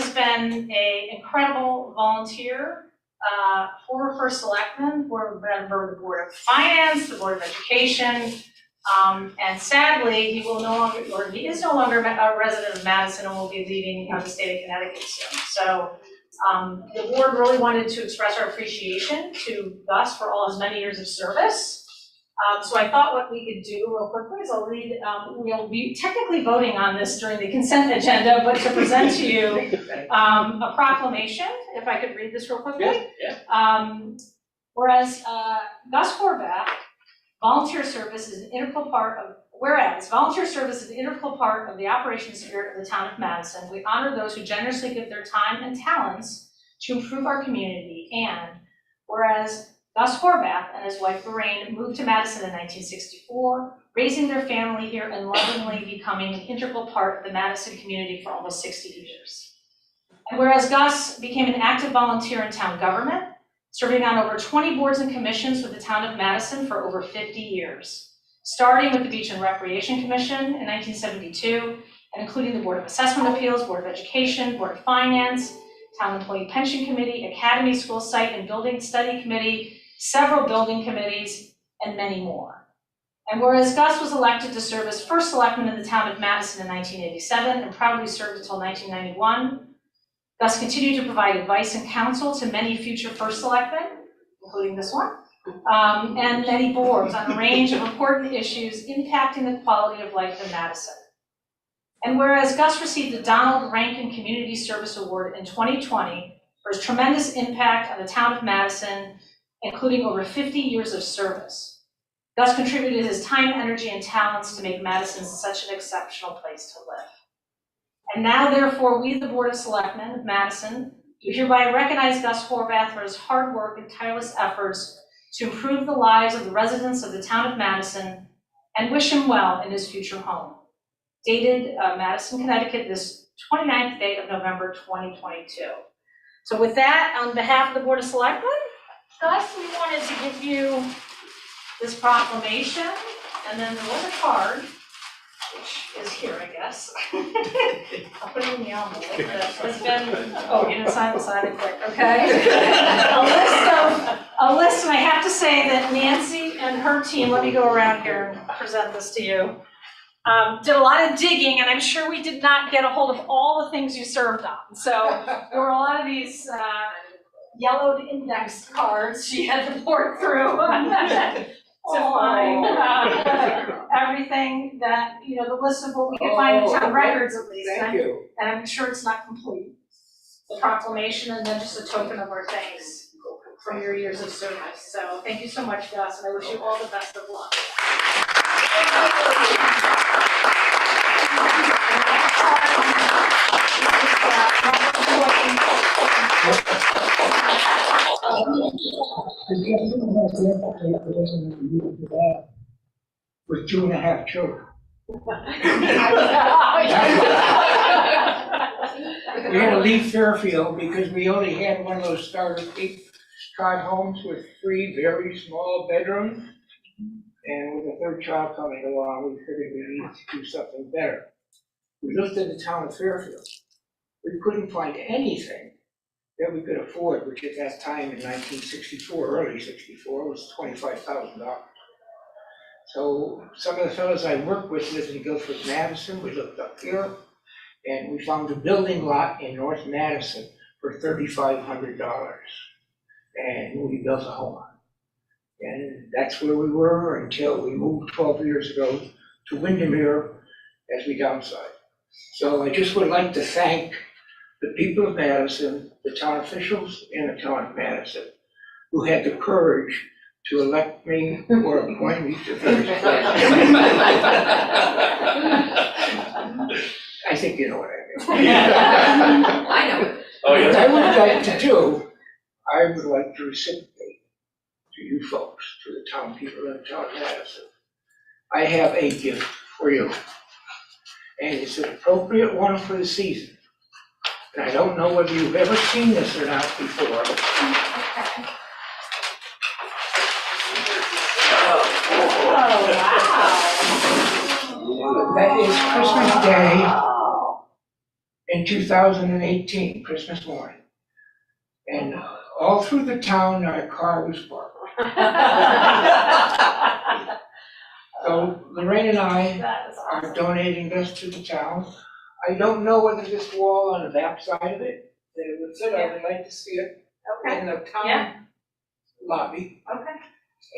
has been an incredible volunteer, former first selectman, former member of the Board of Finance, the Board of Education, and sadly, he is no longer a resident of Madison and will be leaving the state of Connecticut soon. So the board really wanted to express our appreciation to Gus for all his many years of service. So I thought what we could do real quickly is I'll read, we'll be technically voting on this during the consent agenda, but to present to you a proclamation, if I could read this real quickly. Yeah. Whereas Gus Horvath, volunteer service is an integral part of, volunteer service is an integral part of the operation spirit of the town of Madison. We honor those who generously give their time and talents to improve our community. And whereas Gus Horvath and his wife Lorraine moved to Madison in 1964, raising their family here and lovingly becoming an integral part of the Madison community for almost 60 years. And whereas Gus became an active volunteer in town government, serving on over 20 boards and commissions with the town of Madison for over 50 years, starting with the Beach and Recreation Commission in 1972, and including the Board of Assessment Appeals, Board of Education, Board of Finance, Town Employee Pension Committee, Academy School Site and Building Study Committee, several building committees, and many more. And whereas Gus was elected to serve as first selectman in the town of Madison in 1987 and proudly served until 1991, Gus continued to provide advice and counsel to many future first selectmen, including this one, and many boards on a range of important issues impacting the quality of life in Madison. And whereas Gus received the Donald Rankin Community Service Award in 2020 for his tremendous impact on the town of Madison, including over 50 years of service, Gus contributed his time, energy, and talents to make Madison such an exceptional place to live. And now, therefore, we, the Board of Selectmen of Madison, do hereby recognize Gus Horvath for his hard work and tireless efforts to improve the lives of the residents of the town of Madison and wish him well in his future home. Dated Madison, Connecticut, this 29th day of November, 2022. So with that, on behalf of the Board of Selectmen, Gus, we wanted to give you this proclamation, and then there was a card, which is here, I guess. I'll put it in the envelope. It's been, oh, you didn't sign it quick, okay? a list, and I have to say that Nancy and her team, let me go around here and present this to you, did a lot of digging, and I'm sure we did not get a hold of all the things you served on. So there were a lot of these yellowed index cards she had to pour through to find everything that, the list of what we could find in town records at least. Thank you. And I'm sure it's not complete. The proclamation and then just a token of our thanks for your years of service. So thank you so much, Gus, and I wish you all the best of luck. With 2.5 children. We had to leave Fairfield because we only had one of those starter tribe homes with 3 very small bedrooms. And with a 3rd child coming along, we figured we needed to do something better. We looked at the town of Fairfield. We couldn't find anything that we could afford, which at that time in 1964, early 64, was $25,000. So some of the fellows I worked with lived in Guilford, Madison. We looked up here, and we found a building lot in North Madison for $3,500. And we built a home on it. And that's where we were until we moved 12 years ago to Windermere as we downsized. So I just would like to thank the people of Madison, the town officials in the town of Madison, who had the courage to elect me or appoint me to various places. I think you know what I mean. I know. Oh, yeah. What I would like to do, I would like to reciprocate to you folks, to the town people in the town of Madison. I have a gift for you, and it's an appropriate one for the season. And I don't know whether you've ever seen this or not before. That is Christmas Day in 2018, Christmas morning. And all through the town, not a car was parked. So Lorraine and I That is are awesome. donating this to the town. I don't know whether this wall on the back side of it, that it would fit, I would like to see it Okay, in the Yeah. town lobby. okay.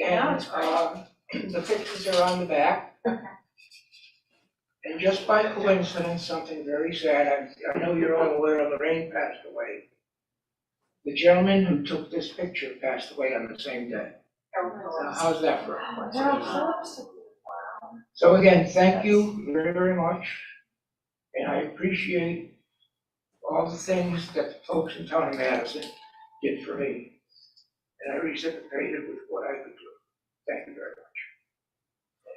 And, it's great. the pictures are on the back. And just by coincidence, something very sad, I know you're all aware Lorraine passed away. The gentleman who took this picture passed away on the same day. Now, how's that for a coincidence? So again, thank you very, very much. And I appreciate all the things that the folks in town of Madison did for me. And I reciprocated with what I could do. Thank you very much.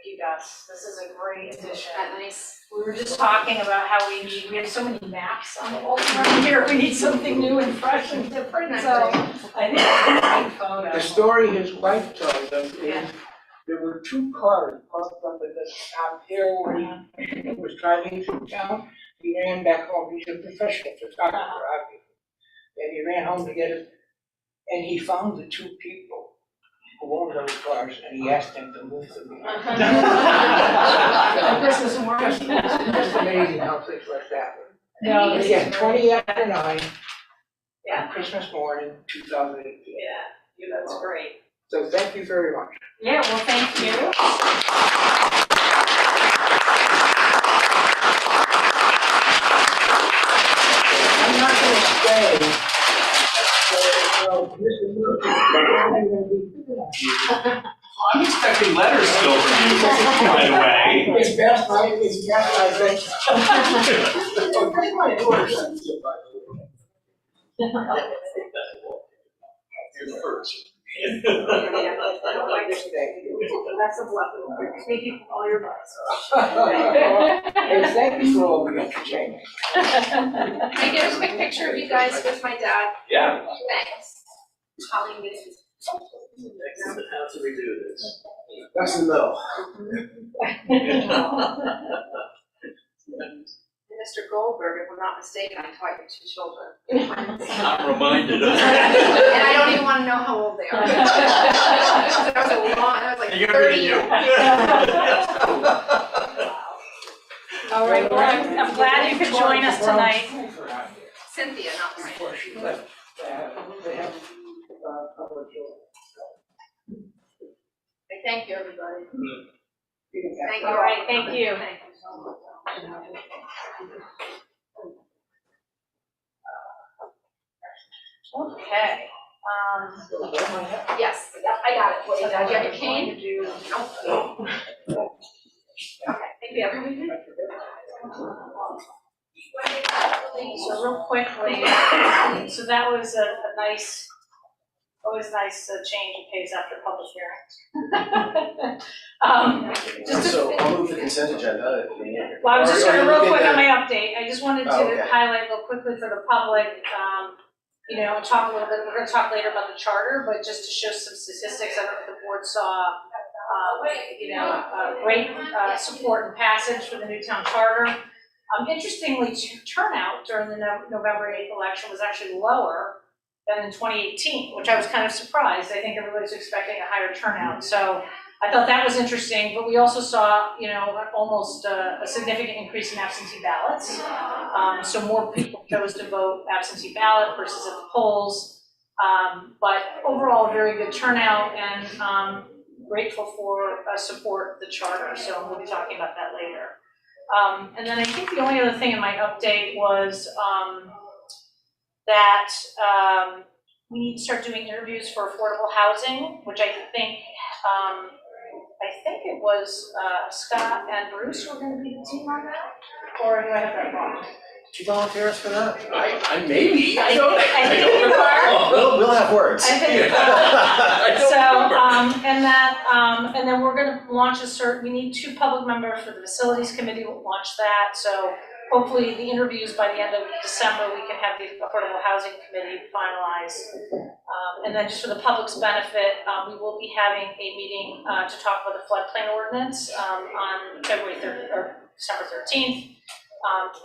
You guys, this is a great addition. That nice. We were just talking about how we have so many maps on the wall around here. We need something new and fresh and different, so I think it's a great photo. The story his wife told them Yeah. is there were two cars parked up at the top hill where he was driving through town. He ran back home. He's a professional photographer, obviously. And he ran home to get it. And he found the two people who owned those cars and he asked them to move them. Christmas morning. Just amazing how things like that. No, And this again, is 20 after 9 Yeah. on Christmas morning, 2018. Yeah, that's great. So thank you very much. Yeah, well, thank you. I'm not gonna stay. So, I'm expecting letters still from you, by the way. It's best, I think. Bring my doors. You're the first. Thank you. That's a blessing. Thank you for all your And thank you for all the entertainment. Can I get a quick picture of you guys with my dad? Yeah. Thanks. Holly, this How do we do this? That's in the middle. Mr. Goldberg, if I'm not mistaken, I taught you 2 children. I'm reminded of And that. I don't even want to know how old they are. That was a long, I was like Younger 30 than you. years. All right, well, I'm glad you could join us tonight. Cynthia, not Lorraine. Before she left, they have, public hearing. Thank you, everybody. Thank you. All right, thank you. Thank you so much. Okay. Yes, yep, I got it. What do you have? Do you have your cane? Nope. Okay, thank you. So real quickly, so that was a nice, always nice change of pace after public hearings. Just to, So I'll move the consent agenda. well, I was just Or gonna you real look quick at on my update, I just wanted Oh, to okay. highlight real quickly for the public, you know, talk a little bit, we're gonna talk later about the charter, but just to show some statistics, I don't know if the board saw, you know, great support and passage for the new town charter. Interestingly, turnout during the November 8th election was actually lower than in 2018, which I was kind of surprised. I think everybody was expecting a higher turnout. So I thought that was interesting, but we also saw, you know, almost a significant increase in absentee ballots. So more people chose to vote absentee ballot versus at the polls. But overall, a very good turnout and grateful for support of the charter. So we'll be talking about that later. And then I think the only other thing in my update was that we need to start doing interviews for affordable housing, which I think it was Scott and Bruce who are going to be the team on that, or do I have that wrong? Did you volunteer us for that? I maybe, I think you are. We'll have words. I think, I don't remember. and then we're gonna launch we need 2 public members for the facilities committee, we'll launch that, so hopefully the interviews by the end of December, we can have the affordable housing committee finalized. And then just for the public's benefit, we will be having a meeting to talk about the floodplain ordinance on February 3rd, or December 13th.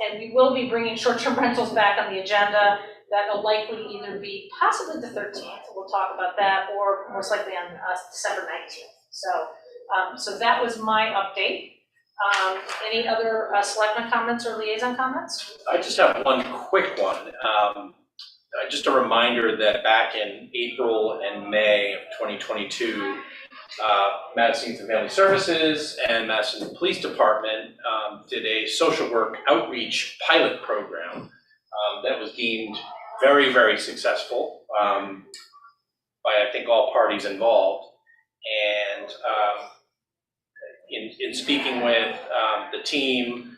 And we will be bringing short-term rentals back on the agenda. That'll likely either be possibly the 13th, we'll talk about that, or most likely on December 19th. So that was my update. Any other selectmen comments or liaison comments? I just have one quick one. Just a reminder that back in April and May of 2022, Madison Youth and Family Services and Madison Police Department did a social work outreach pilot program that was deemed very, very successful by, I think, all parties involved. And in speaking with the team,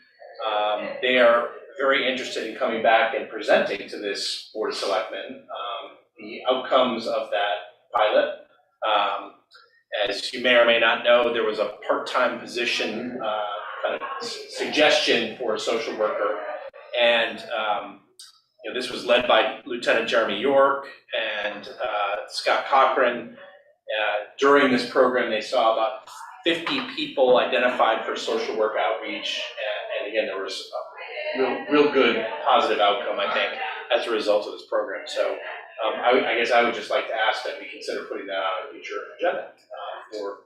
they are very interested in coming back and presenting to this Board of Selectmen the outcomes of that pilot. As you may or may not know, there was a part-time position kind of suggestion for a social worker, and this was led by Lieutenant Jeremy York and Scott Cochran. During this program, they saw about 50 people identified for social work outreach, and again, there was a real good positive outcome, I think, as a result of this program. So I guess I would just like to ask that we consider putting that on a future agenda for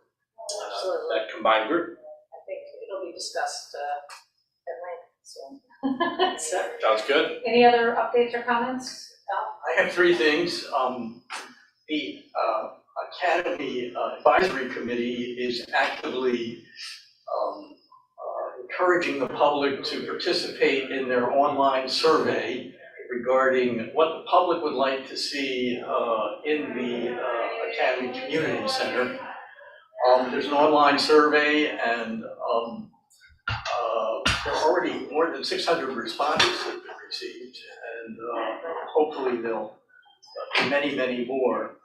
that combined group. I think it'll be discussed at length soon. So, Sounds good. any other updates or comments? Al? I have three things. The Academy Advisory Committee is actively encouraging the public to participate in their online survey regarding what the public would like to see in the Academy Community Center. There's an online survey, and there are already more than 600 responses have been received, and hopefully there'll be many, many more.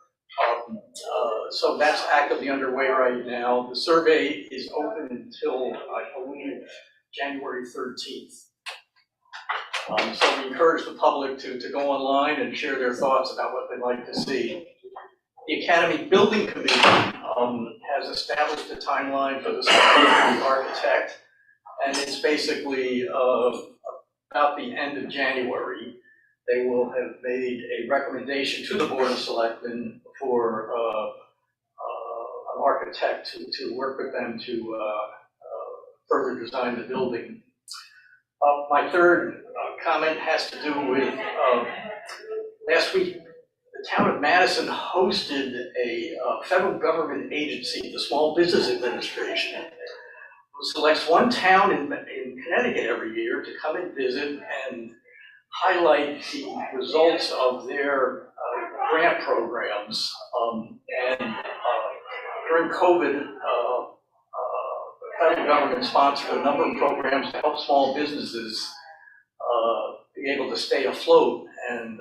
So that's actively underway right now. The survey is open until, I believe, January 13th. So we encourage the public to go online and share their thoughts about what they'd like to see. The Academy Building Committee has established a timeline for the selection of the architect, and it's basically about the end of January. They will have made a recommendation to the Board of Selectmen for an architect to work with them to further design the building. My third comment has to do with last week, the town of Madison hosted a federal government agency, the Small Business Administration, who selects one town in Connecticut every year to come and visit and highlight the results of their grant programs. And during COVID, the federal government sponsored a number of programs to help small businesses be able to stay afloat. And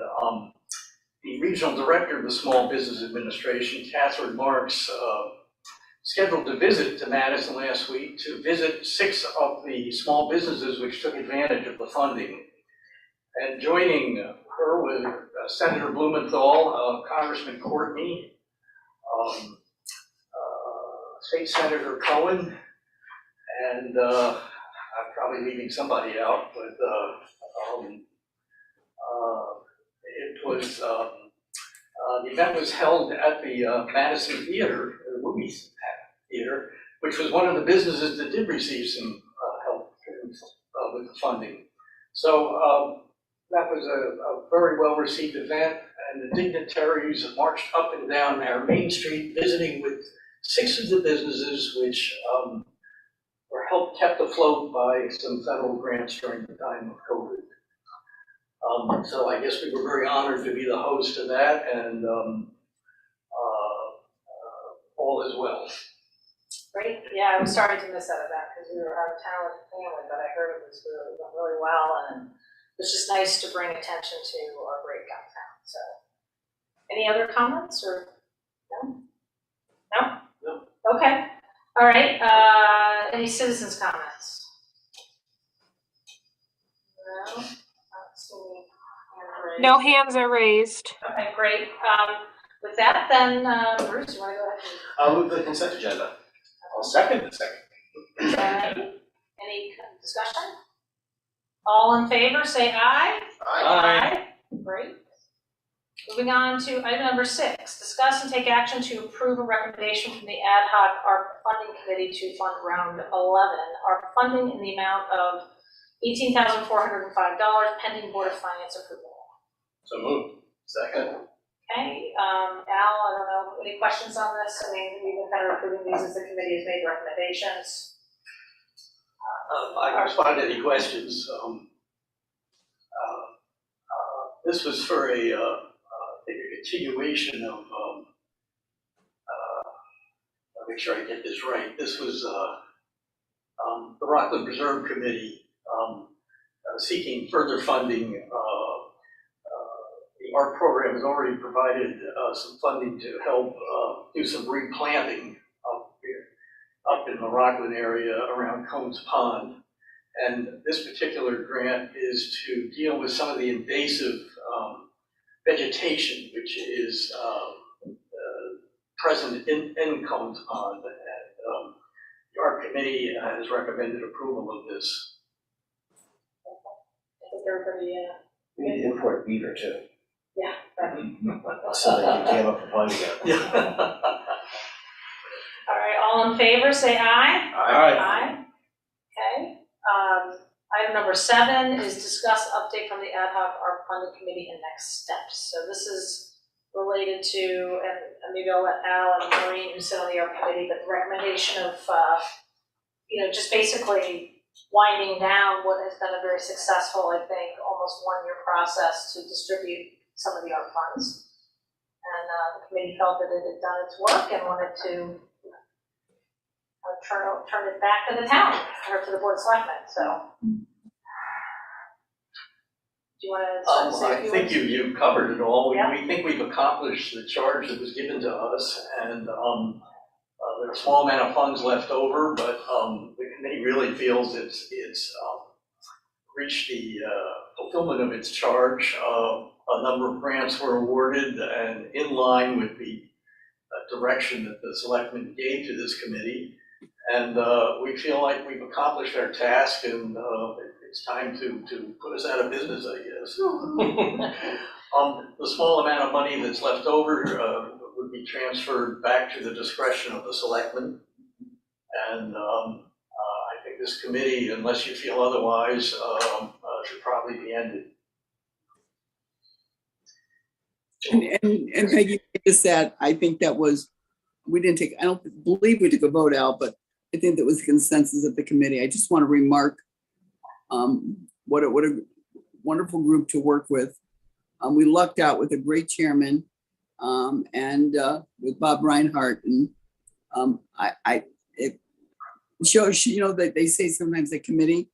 the regional director of the Small Business Administration, Catherine Marks, scheduled a visit to Madison last week to visit 6 of the small businesses which took advantage of the funding. And joining her was Senator Blumenthal, Congressman Courtney, State Senator Cohen, and I'm probably leaving somebody out, but it was, the event was held at the Madison Theater, the movie theater, which was one of the businesses that did receive some help with the funding. So that was a very well-received event, and the dignitaries marched up and down our Main Street, visiting with 6 of the businesses which were kept afloat by some federal grants during the time of COVID. So I guess we were very honored to be the host of that, and all is well. Great. Yeah, I was sorry to miss out of that because we were out of town with the family, but I heard it was went really well, and it's just nice to bring attention to our great downtown. So, any other comments or no? No? No. Okay. All right. Any citizens' comments? No. Not seeing hand raised. No hands are raised. Okay, great. With that, then, Bruce, you want to go ahead? I'll move the consent agenda. I'll second the second. Any discussion? All in favor, say aye. Aye. Great. Moving on to item number 6, discuss and take action to approve a recommendation from the ad hoc ARP funding committee to fund round 11. ARP funding in the amount of $18,405 pending Board of Finance approval. So moved. Second. Okay, Al, I don't know, any questions on this? I mean, we've been kind of approving these as the committee has made recommendations. I can respond to any questions. This was for a continuation of, I'll make sure I get this right. This was the Rockland Preserve Committee seeking further funding. The ART program has already provided some funding to help do some replanting up in the Rockland area around Cones Pond. And this particular grant is to deal with some of the invasive vegetation which is present in Cones Pond. And the ART committee has recommended approval of this. I think everybody, We need to import beaver too. yeah, right. So that you came up with pond again. Yeah. All right, all in favor, say aye. Aye. Okay. Item number 7 is discuss update from the ad hoc ARP funding committee and next steps. So this is related to, and maybe I'll let Al and Maureen who sit on the ARP committee, but the recommendation of, just basically winding down what has been a very successful, I think, almost 1-year process to distribute some of the ARP funds. And the committee felt that it had done its work and wanted to turn it back to the town, or to the Board of Selectmen, so. Do you want to say a few I think words? you covered it all. Yeah. We think we've accomplished the charge that was given to us, and there's a small amount of funds left over, but the committee really feels it's reached the fulfillment of its charge. A number of grants were awarded, and in line with the direction that the selectmen gave to this committee. And we feel like we've accomplished our task, and it's time to put us out of business, I guess. The small amount of money that's left over would be transferred back to the discretion of the selectmen. And I think this committee, unless you feel otherwise, should probably be ended. And Peggy, just that, I think that was, I don't believe we took a vote out, but I think that was the consensus of the committee. I just want to remark what a wonderful group to work with. We lucked out with a great chairman and with Bob Reinhardt. And it shows, that they say sometimes the committee,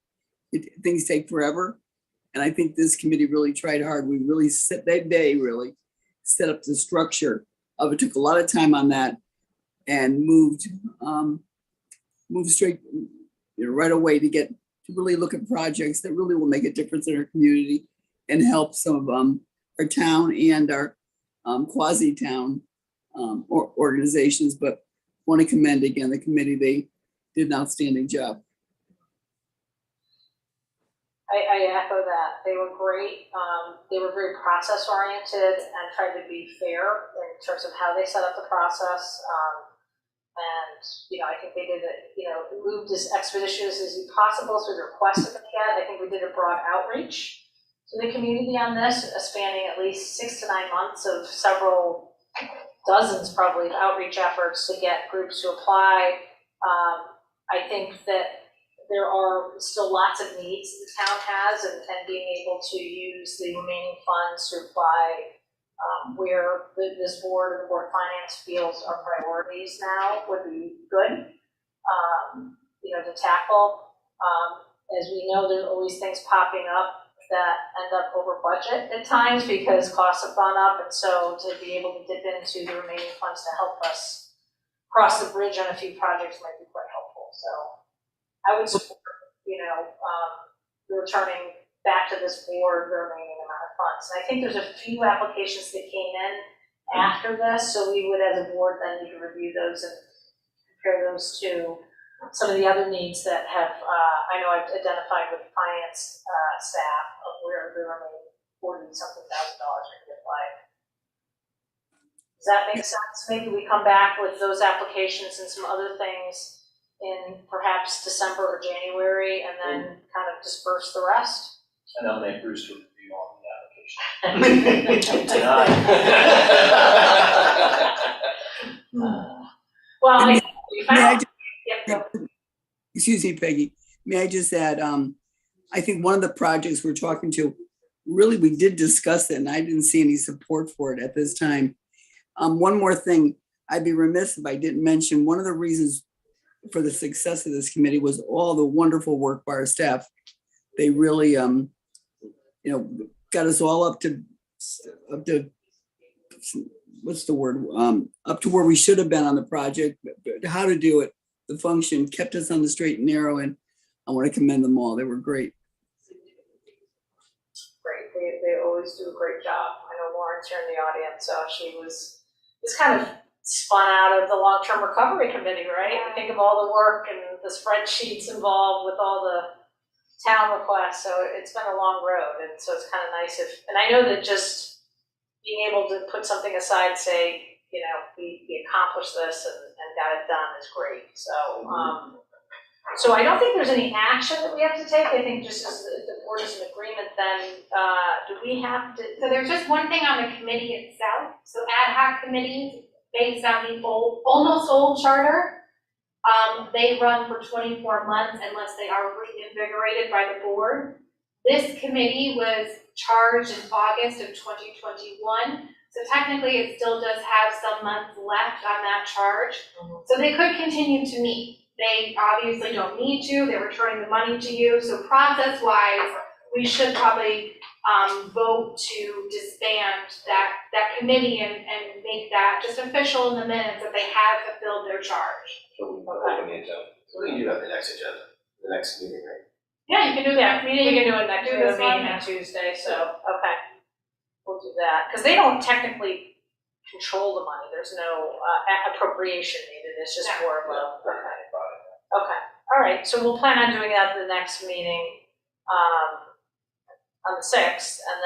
things take forever. And I think this committee really tried hard. We really set that day, really set up the structure of it. Took a lot of time on that and moved straight, right away to really look at projects that really will make a difference in our community and help some of our town and our quasi-town organizations. But want to commend again the committee. They did an outstanding job. I echo that. They were great. They were very process oriented and tried to be fair in terms of how they set up the process. And I think they did it, moved as expeditious as possible through the requests that they had. I think we did a broad outreach to the community on this, spanning at least 6 to 9 months of several dozens probably of outreach efforts to get groups to apply. I think that there are still lots of needs the town has, and being able to use the remaining funds to apply where this board and the Board of Finance feels are priorities now would be good, to tackle. As we know, there's always things popping up that end up over budget at times because costs have gone up, and so to be able to dip into the remaining funds to help us cross the bridge on a few projects might be quite helpful. So I would support, returning back to this board the remaining amount of funds. And I think there's a few applications that came in after this, so we would as a board then need to review those and compare those to some of the other needs that have, I know I've identified with finance staff of where the remaining $40-something thousand can be applied. Does that make sense? Maybe we come back with those applications and some other things in perhaps December or January, and then kind of disperse the rest? And I'll make Bruce to review all the applications. Well, And we May I found, just- yep, go. excuse me, Peggy, may I just add, I think one of the projects we're talking to, really, we did discuss it and I didn't see any support for it at this time. One more thing, I'd be remiss if I didn't mention, one of the reasons for the success of this committee was all the wonderful work by our staff. They really, got us all up to, what's the word? Up to where we should have been on the project, how to do it, the function, kept us on the straight and narrow, and I want to commend them all. They were great. Great, they always do a great job. I know Lauren's here in the audience, so it's kind of spun out of the long-term recovery committee, right? Think of all the work and the spreadsheets involved with all the town requests, so it's been a long road, and so it's kind of nice and I know that just being able to put something aside, say, we accomplished this and got it done is great, so, so I don't think there's any action that we have to take. I think just as the board is in agreement, then, do we have to? So there's just one thing on the committee itself. So ad hoc committees, based on the almost old charter, they run for 24 months unless they are reinvigorated by the board. This committee was charged in August of 2021. So technically it still does have some months left on that charge. So they could continue to meet. They obviously don't need to, they're returning the money to you. So process-wise, we should probably vote to disband that committee and make that just official in the minutes that they have fulfilled their charge. So we open the agenda. So we can do that the next agenda, the next meeting, right? Yeah, you can do that. We can do it next, Do we have this a meeting one? on Tuesday, so, okay. We'll do that, because they don't technically control the money. There's no appropriation needed. It's just more of a, okay, all right, so we'll plan on doing that at the next meeting, on the 6th, and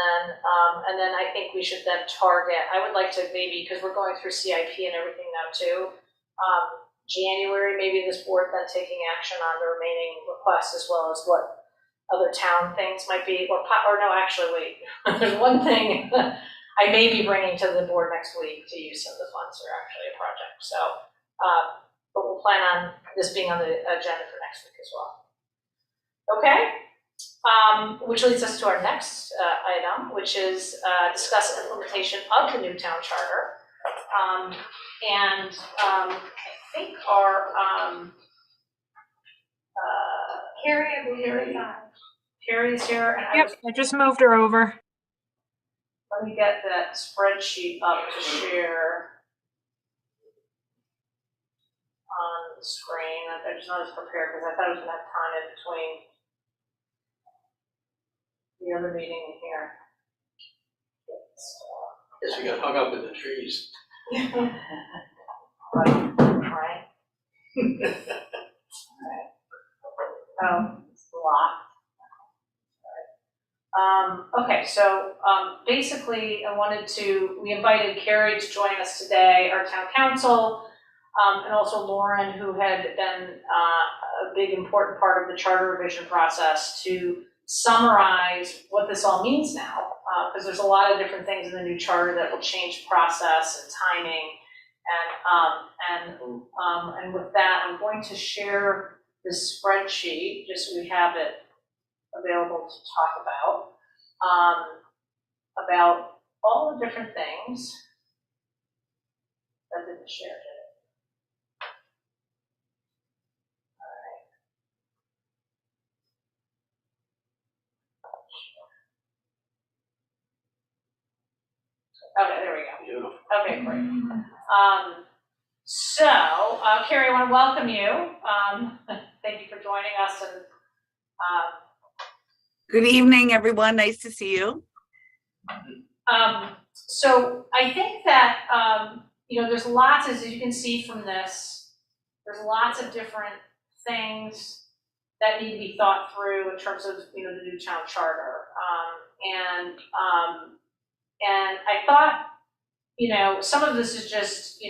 then I think we should then target, I would like to maybe, because we're going through CIP and everything now too, January, maybe this board then taking action on the remaining requests as well as what other town things might be, or no, actually, wait, there's one thing I may be bringing to the board next week to use some of the funds for actually a project, so, but we'll plan on this being on the agenda for next week as well. Okay, which leads us to our next item, which is discuss implementation of the new town charter. I think our, Carrie, I believe is on. Carrie's here, and Yep, I just moved her over. let me get that spreadsheet up to share on the screen. I just not as prepared because I thought I was gonna have time in between the other meeting and here. Guess we got hung up in the trees. Right. It's locked. Okay, so basically we invited Carrie to join us today, our town council, and also Lauren, who had been a big important part of the charter revision process, to summarize what this all means now, because there's a lot of different things in the new charter that will change process and timing. And with that, I'm going to share this spreadsheet, just so we have it available to talk about all the different things. That didn't share, did it? All right. Okay, there we go. Beautiful. Okay, great. So, Carrie, I want to welcome you. Thank you for joining us, and Good evening, everyone. Nice to see you. so I think that, there's lots, as you can see from this, there's lots of different things that need to be thought through in terms of, the new town charter. And I thought, some of this is just,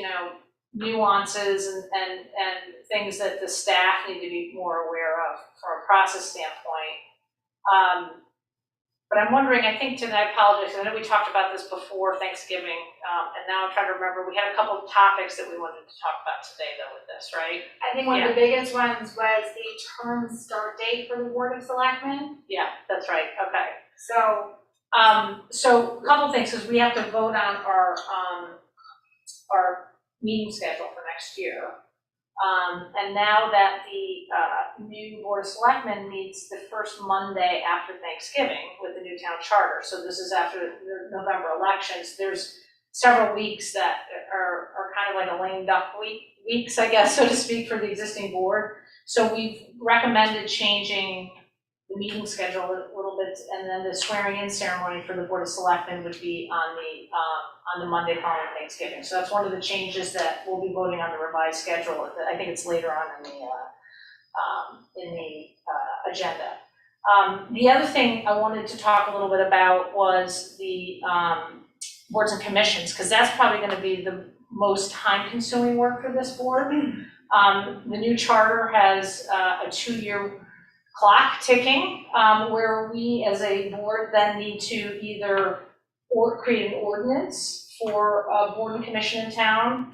nuances and things that the staff need to be more aware of from a process standpoint. But I'm wondering, I think, and I apologize, I know we talked about this before Thanksgiving, and now I'm trying to remember, we had a couple of topics that we wanted to talk about today though with this, right? I think one of the biggest ones was the term start date for the Board of Selectmen. Yeah, that's right, okay. So, So a couple things, because we have to vote on our meeting schedule for next year. And now that the new Board of Selectmen meets the first Monday after Thanksgiving with the new town charter, so this is after the November elections, there's several weeks that are kind of like a lame duck weeks, I guess, so to speak, for the existing board. So we've recommended changing the meeting schedule a little bit, and then the swearing-in ceremony for the Board of Selectmen would be on the Monday following Thanksgiving. So that's one of the changes that we'll be voting on the revised schedule. I think it's later on in the agenda. The other thing I wanted to talk a little bit about was the boards and commissions, because that's probably going to be the most time-consuming work for this board. The new charter has a 2-year clock ticking, where we as a board then need to either create an ordinance for a board and commission in town,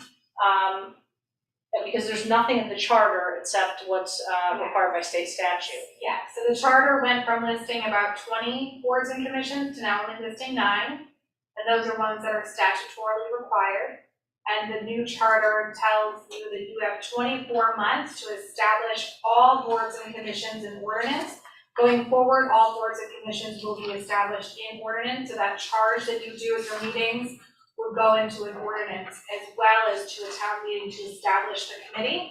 because there's nothing in the charter except what's required by state statute. yeah, so the charter went from listing about 20 boards and commissions to now only listing 9. And those are ones that are statutorily required. And the new charter tells you that you have 24 months to establish all boards and commissions in ordinance. Going forward, all boards and commissions will be established in ordinance, so that charge that you do at your meetings will go into an ordinance, as well as to a town meeting to establish the committee.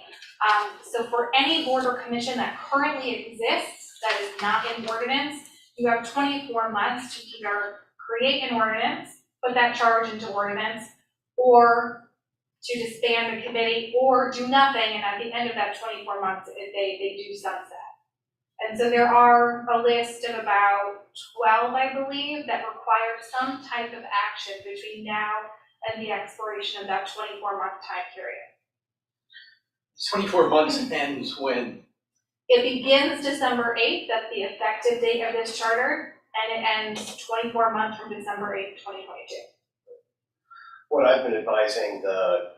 So for any board or commission that currently exists that is not in ordinance, you have 24 months to either create an ordinance, put that charge into ordinance, or to disband the committee, or do nothing, and at the end of that 24 months, they do sunset. And so there are a list of about 12, I believe, that require some type of action between now and the expiration of that 24-month time period. 24 months ends when? It begins December 8th, that's the effective date of this charter, and it ends 24 months from December 8th, 2022. What I've been advising the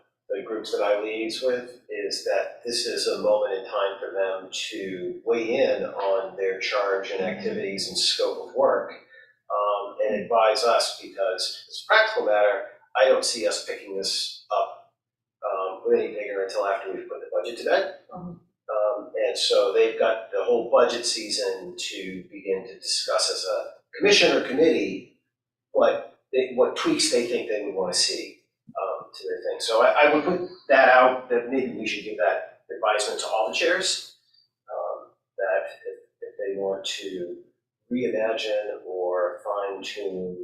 groups that I liaise with is that this is a moment in time for them to weigh in on their charge and activities and scope of work, and advise us, because as a practical matter, I don't see us picking this up really bigger until after we've put the budget to bed. And so they've got the whole budget season to begin to discuss as a commission or committee what tweaks they think they would want to see to their thing. So I would put that out, that maybe we should give that advisement to all the chairs, that if they want to reimagine or fine tune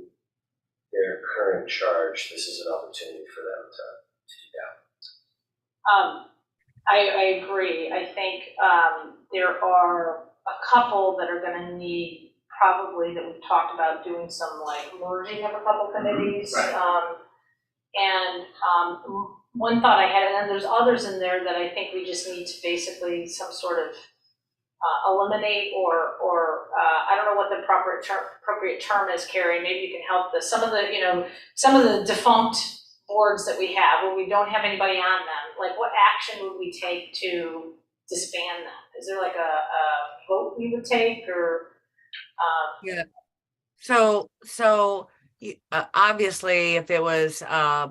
their current charge, this is an opportunity for them to do that. I agree. I think there are a couple that are going to need, probably, that we've talked about doing some like merging of a couple committees. Right. And one thought I had, and then there's others in there that I think we just need to basically some sort of eliminate or I don't know what the appropriate term is, Carrie, maybe you can help this. Some of the defunct boards that we have, where we don't have anybody on them, like what action would we take to disband them? Is there like a vote we would take, or? Yeah. So obviously, if it was,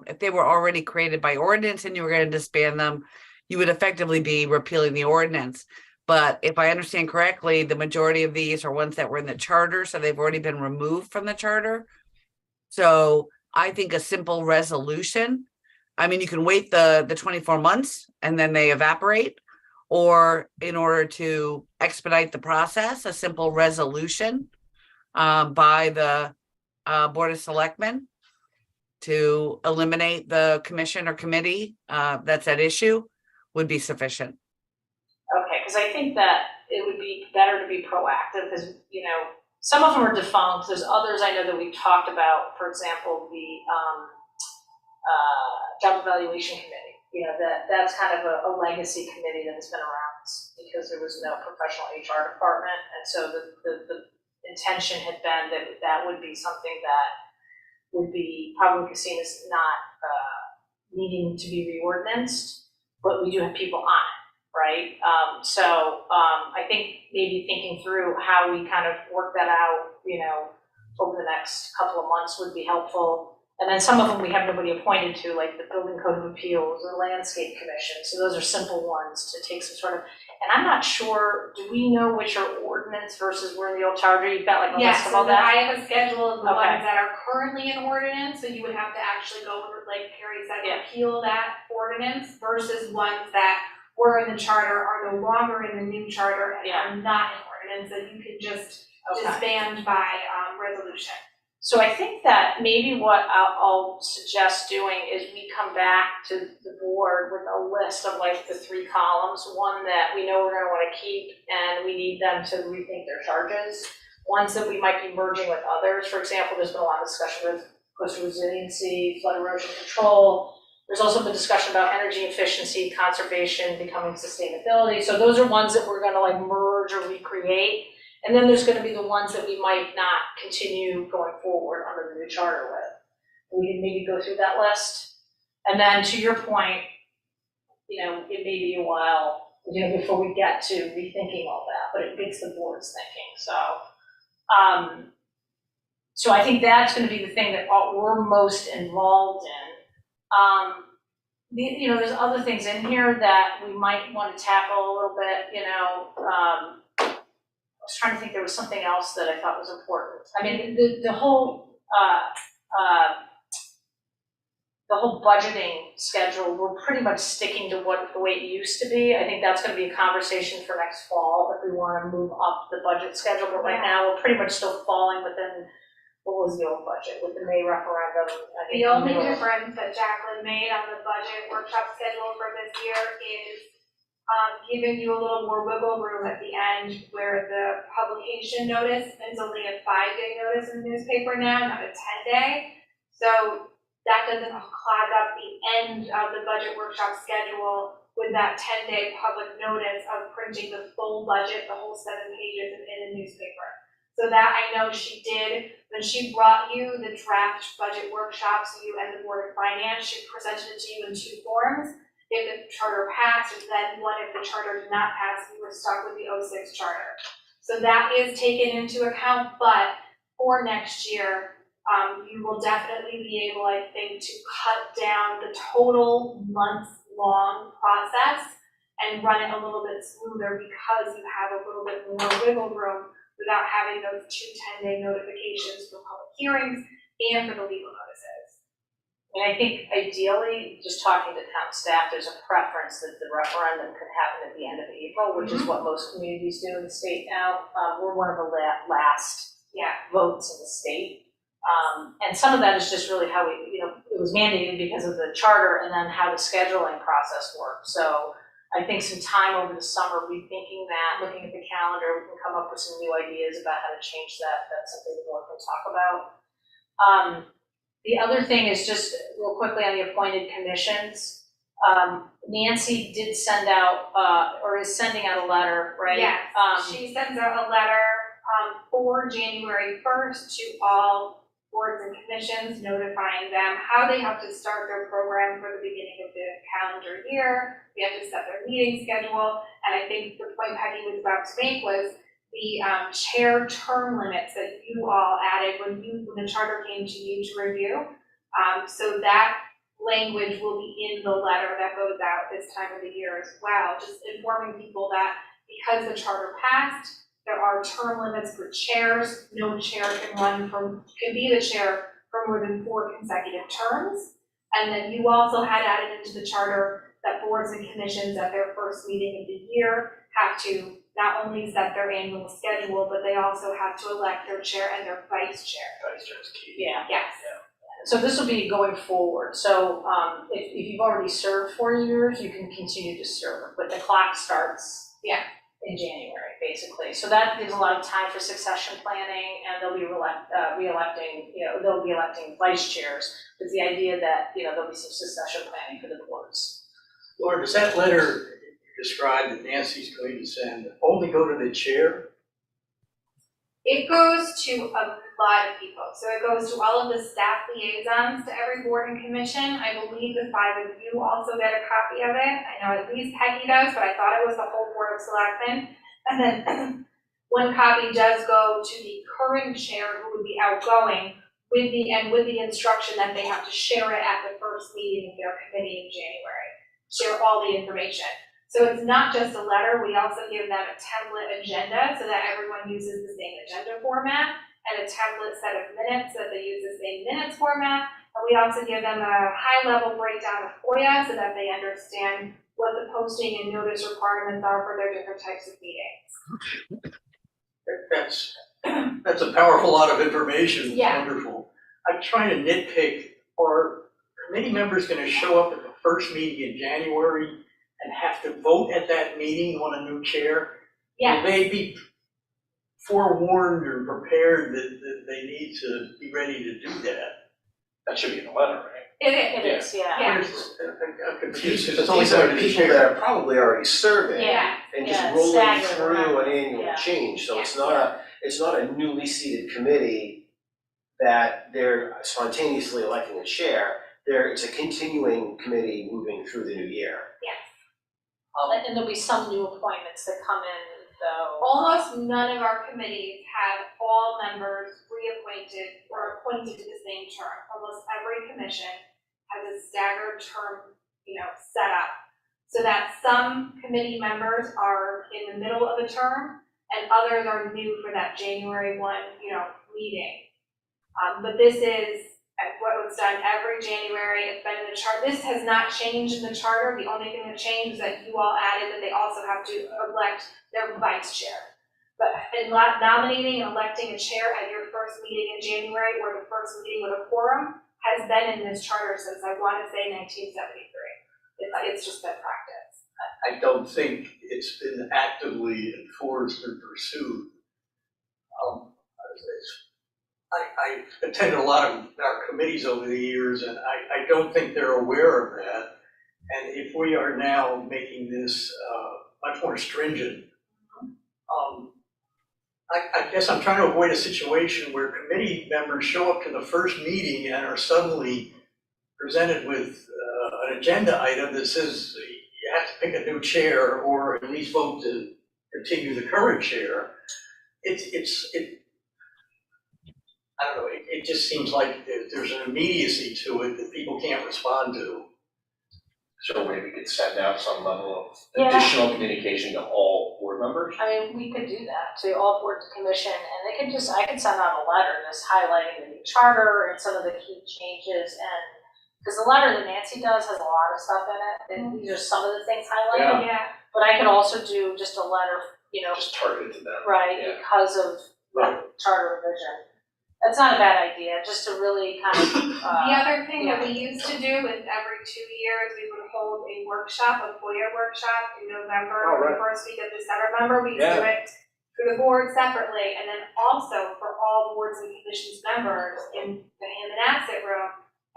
if they were already created by ordinance and you were going to disband them, you would effectively be repealing the ordinance. But if I understand correctly, the majority of these are ones that were in the charter, so they've already been removed from the charter. So I think a simple resolution, I mean, you can wait the 24 months and then they evaporate, or in order to expedite the process, a simple resolution by the Board of Selectmen to eliminate the commission or committee that's at issue would be sufficient. Okay, because I think that it would be better to be proactive, because, you know, some of them are defunct, there's others I know that we've talked about, for example, the job evaluation committee. You know, that's kind of a legacy committee that has been around because there was no professional HR department, and so the intention had been that that would be something that would be probably seen as not needing to be reordinanced, but we do have people on it, right? I think maybe thinking through how we kind of work that out, you know, over the next couple of months would be helpful. And then some of them we have nobody appointed to, like the Building Code of Appeals or Landscape Commission. So those are simple ones to take some sort of, and I'm not sure, do we know which are ordinance versus were in the old charter? You've got like a list of all that? I have a schedule of the Okay. ones that are currently in ordinance, so you would have to actually go over, like Carrie said, repeal that ordinance versus ones that were in the charter, are no longer in the new charter, and are not in ordinance, that you could just disband by resolution. So I think that maybe what I'll suggest doing is we come back to the board with a list of like the 3 columns, one that we know we're gonna wanna keep and we need them to rethink their charges, ones that we might be merging with others. For example, there's been a lot of discussion with coastal resiliency, flood erosion control. There's also been discussion about energy efficiency, conservation, becoming sustainability. So those are ones that we're gonna like merge or recreate. And then there's gonna be the ones that we might not continue going forward under the new charter with. We can maybe go through that list. And then to your point, you know, it may be a while, you know, before we get to rethinking all that, but it gets the board's thinking. So I think that's gonna be the thing that we're most involved in. You know, there's other things in here that we might wanna tackle a little bit, you know, I was trying to think, there was something else that I thought was important. I mean, the whole budgeting schedule, we're pretty much sticking to the way it used to be. I think that's gonna be a conversation for next fall if we wanna move up the budget schedule, but right now we're pretty much still falling within, what was the old budget, with the May referendum? I think The only difference that Jacqueline made on the budget workshop schedule for this year is giving you a little more wiggle room at the end where the publication notice is only a 5-day notice in the newspaper now, not a 10-day. So that doesn't clog up the end of the budget workshop schedule with that 10-day public notice of printing the full budget, the whole 7 pages in a newspaper. So that I know she did, when she brought you the draft budget workshops, you and the Board of Finance, she presented it to you in 2 forms. If the charter passed, and then one if the charter did not pass, we were stuck with the 06 charter. So that is taken into account, but for next year, you will definitely be able, I think, to cut down the total month-long process and run it a little bit smoother because you have a little bit more wiggle room without having those 2 10-day notifications for public hearings and for the legal notices. And I think ideally, just talking to town staff, there's a preference that the referendum could happen at the end of April, which is what most communities do in the state now. We're one of the last votes in the state. And some of that is just really how we, you know, it was mandated because of the charter and then how the scheduling process worked. So I think some time over the summer rethinking that, looking at the calendar, we can come up with some new ideas about how to change that. That's something the board can talk about. The other thing is just real quickly on the appointed commissions. Nancy did send out, or is sending out a letter, right? Yes, she sends out a letter for January 1st to all boards and commissions, notifying them how they have to start their program for the beginning of the calendar year. We have to set their meeting schedule, and I think the point Peggy was about to make was the chair term limits that you all added when the charter came to you to review. So that language will be in the letter that goes out this time of the year as well, just informing people that because the charter passed, there are term limits for chairs. No chair can be the chair for more than 4 consecutive terms. And then you also had added into the charter that boards and commissions at their first meeting of the year have to not only set their annual schedule, but they also have to elect their chair and their vice chair. Vice chair is key. Yeah. Yes. So this will be going forward. So if you've already served 4 years, you can continue to serve, but the clock starts in January, basically. So that gives a lot of time for succession planning, and they'll be re-electing, they'll be electing vice chairs, with the idea that, there'll be some succession planning for the boards. Laura, does that letter describe that Nancy's going to send only go to the chair? It goes to a lot of people. So it goes to all of the staff liaisons to every board and commission. I believe the 5 of you also get a copy of it. I know at least Peggy does, but I thought it was the whole board of selectmen. And then one copy does go to the current chair who would be outgoing with the instruction that they have to share it at the first meeting of their committee in January. Share all the information. So it's not just a letter, we also give them a template agenda so that everyone uses the same agenda format, and a template set of minutes that they use the same minutes format. And we also give them a high-level breakdown of FOIA so that they understand what the posting and notice requirements are for their different types of meetings. That's a powerful lot of information. Yeah. Wonderful. I'm trying to nitpick, are committee members gonna show up at the first meeting in January and have to vote at that meeting on a new chair? Yeah. Will they be forewarned or prepared that they need to be ready to do that? That should be in the letter, right? It is, yeah. Yeah. I'm confused, because But it's only these are going to the people chair. that are probably already serving Yeah. and just Yeah, rolling staggered through around. an annual Yeah. change, so Yeah. it's not a newly seated committee that they're spontaneously electing a chair. It's a continuing committee moving through the new year. And there'll be some new appointments that come in, though. Almost none of our committees have all members reappointed or appointed to the same term. Almost every commission has a staggered term, set up. So that some committee members are in the middle of a term and others are new for that January 1, meeting. But this is what was done every January. It's been in the chart. This has not changed in the charter. The only thing that changed is that you all added that they also have to elect their vice chair. But in nominating and electing a chair at your first meeting in January or the first meeting with a quorum has been in this charter since, I want to say, 1973. It's just been practice. I don't think it's been actively enforced or pursued. I attended a lot of our committees over the years, and I don't think they're aware of that. And if we are now making this much more stringent, I guess I'm trying to avoid a situation where committee members show up to the first meeting and are suddenly presented with an agenda item that says you have to pick a new chair or at least vote to continue the current chair. I don't know, it just seems like there's an immediacy to it that people can't respond to. So maybe we could send out some level of Yeah. additional communication to all board members? I mean, we could do that to all boards and commission, and I could send out a letter just highlighting the new charter and some of the key changes, and, because the letter that Nancy does has a lot of stuff in it, and these are some of the things highlighted. Yeah. But I could also do just a letter, Just targeted to them. right, Yeah. because of the charter revision. That's not a bad idea, just to really kind of, The other thing that we used to do is every 2 years, we would hold a workshop, a FOIA workshop in November, Oh, right. the first week of December. Remember, we used to do it for the board separately, and then also for all boards and commissions members in the Hammond-Asset room.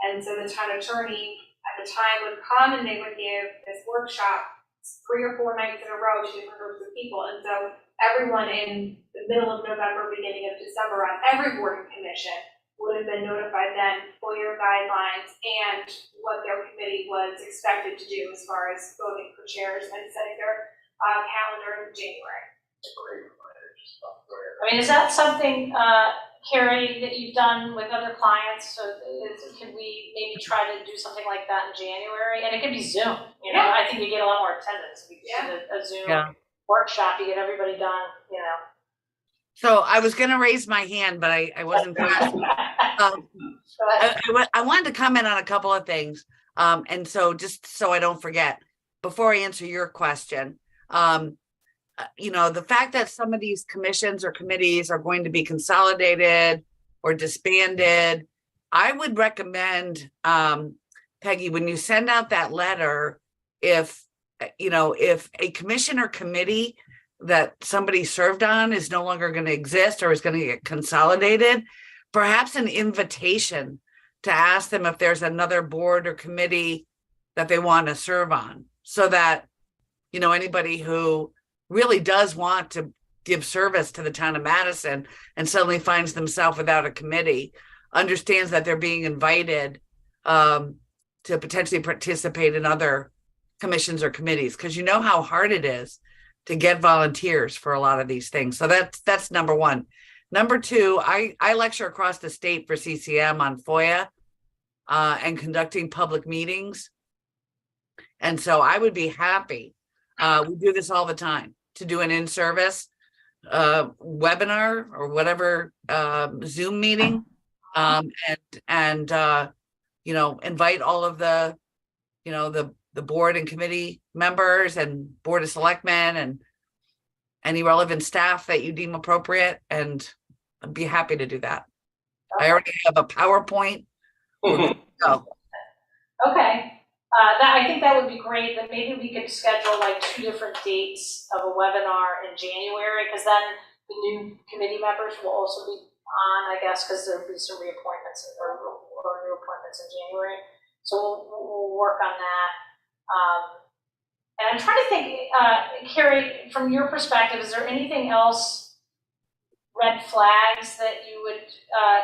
And so the town attorney at the time would come and they would give this workshop 3 or 4 nights in a row to different groups of people. And so everyone in the middle of November, beginning of December, on every board and commission would have been notified then for your guidelines and what their committee was expected to do as far as voting for chairs and setting their calendar in January. I mean, is that something, Carrie, that you've done with other clients? So can we maybe try to do something like that in January? And it could be Zoom, Yeah. I think you get a lot more attendance. If you do a Zoom Yeah. workshop, you get everybody done, So I was gonna raise my hand, but I wasn't fast. Go ahead. I wanted to comment on a couple of things. And so just so I don't forget, before I answer your question, the fact that some of these commissions or committees are going to be consolidated or disbanded, I would recommend, Peggy, when you send out that letter, if a commission or committee that somebody served on is no longer going to exist or is going to get consolidated, perhaps an invitation to ask them if there's another board or committee that they want to serve on, so that, you know, anybody who really does want to give service to the town of Madison and suddenly finds themselves without a committee understands that they're being invited to potentially participate in other commissions or committees, because you know how hard it is to get volunteers for a lot of these things. So that's number one. Number two, I lecture across the state for CCM on FOIA and conducting public meetings. And so I would be happy, we do this all the time, to do an in-service webinar or whatever Zoom meeting, and you know, invite all of the, you know, the board and committee members and board of selectmen and any relevant staff that you deem appropriate, and I'd be happy to do that. I already have a PowerPoint. So, Okay, I think that would be great, that maybe we could schedule like 2 different dates of a webinar in January, because then the new committee members will also be on, I guess, because there'll be some reappointments or new appointments in January. So we'll work on that. And I'm trying to think, Carrie, from your perspective, is there anything else, red flags, that you would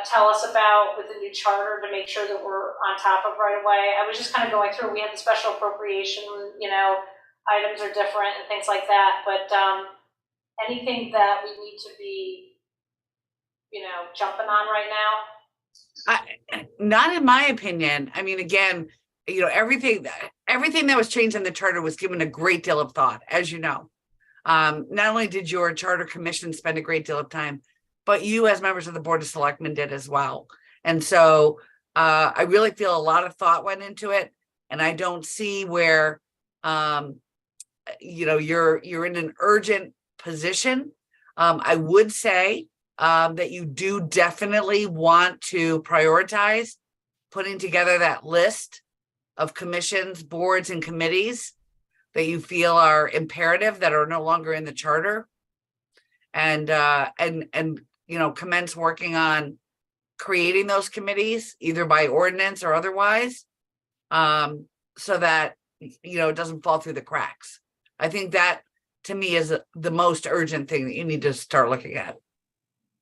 tell us about with the new charter to make sure that we're on top of right away? I was just kind of going through, we had the special appropriation, you know, items are different and things like that, but anything that we need to be, you know, jumping on right now? Not in my opinion. I mean, again, you know, everything that was changed in the charter was given a great deal of thought, as you know. Not only did your charter commission spend a great deal of time, but you as members of the board of selectmen did as well. And so I really feel a lot of thought went into it, and I don't see where you know, you're in an urgent position. I would say that you do definitely want to prioritize putting together that list of commissions, boards, and committees that you feel are imperative, that are no longer in the charter, and you know, commence working on creating those committees, either by ordinance or otherwise, so that, you know, it doesn't fall through the cracks. I think that, to me, is the most urgent thing that you need to start looking at.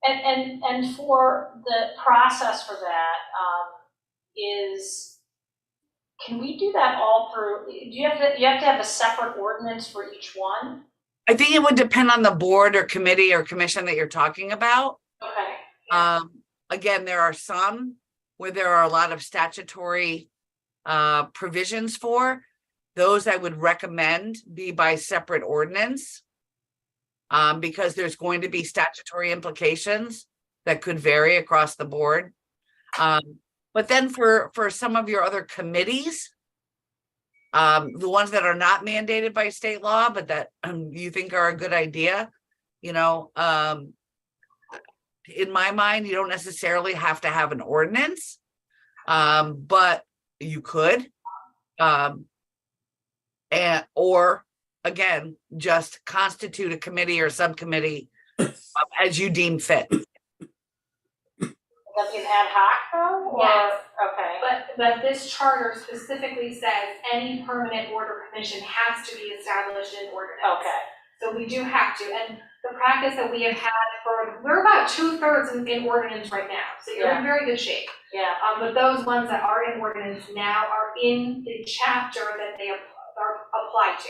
And for the process for that, can we do that all through, you have to have a separate ordinance for each one? I think it would depend on the board or committee or commission that you're talking about. Okay. Again, there are some where there are a lot of statutory provisions for. Those I would recommend be by separate ordinance, because there's going to be statutory implications that could vary across the board. But then for some of your other committees, the ones that are not mandated by state law, but that you think are a good idea, you know, in my mind, you don't necessarily have to have an ordinance, but you could, or again, just constitute a committee or subcommittee as you deem fit. That'd be an ad hoc though, or? Yes. Okay. But this charter specifically says any permanent board or commission has to be established in ordinance. Okay. So we do have to, and the practice that we have had we're about 2/3 in ordinance right now, so you're in very good shape. Yeah. But those ones that are in ordinance now are in the chapter that they are applied to.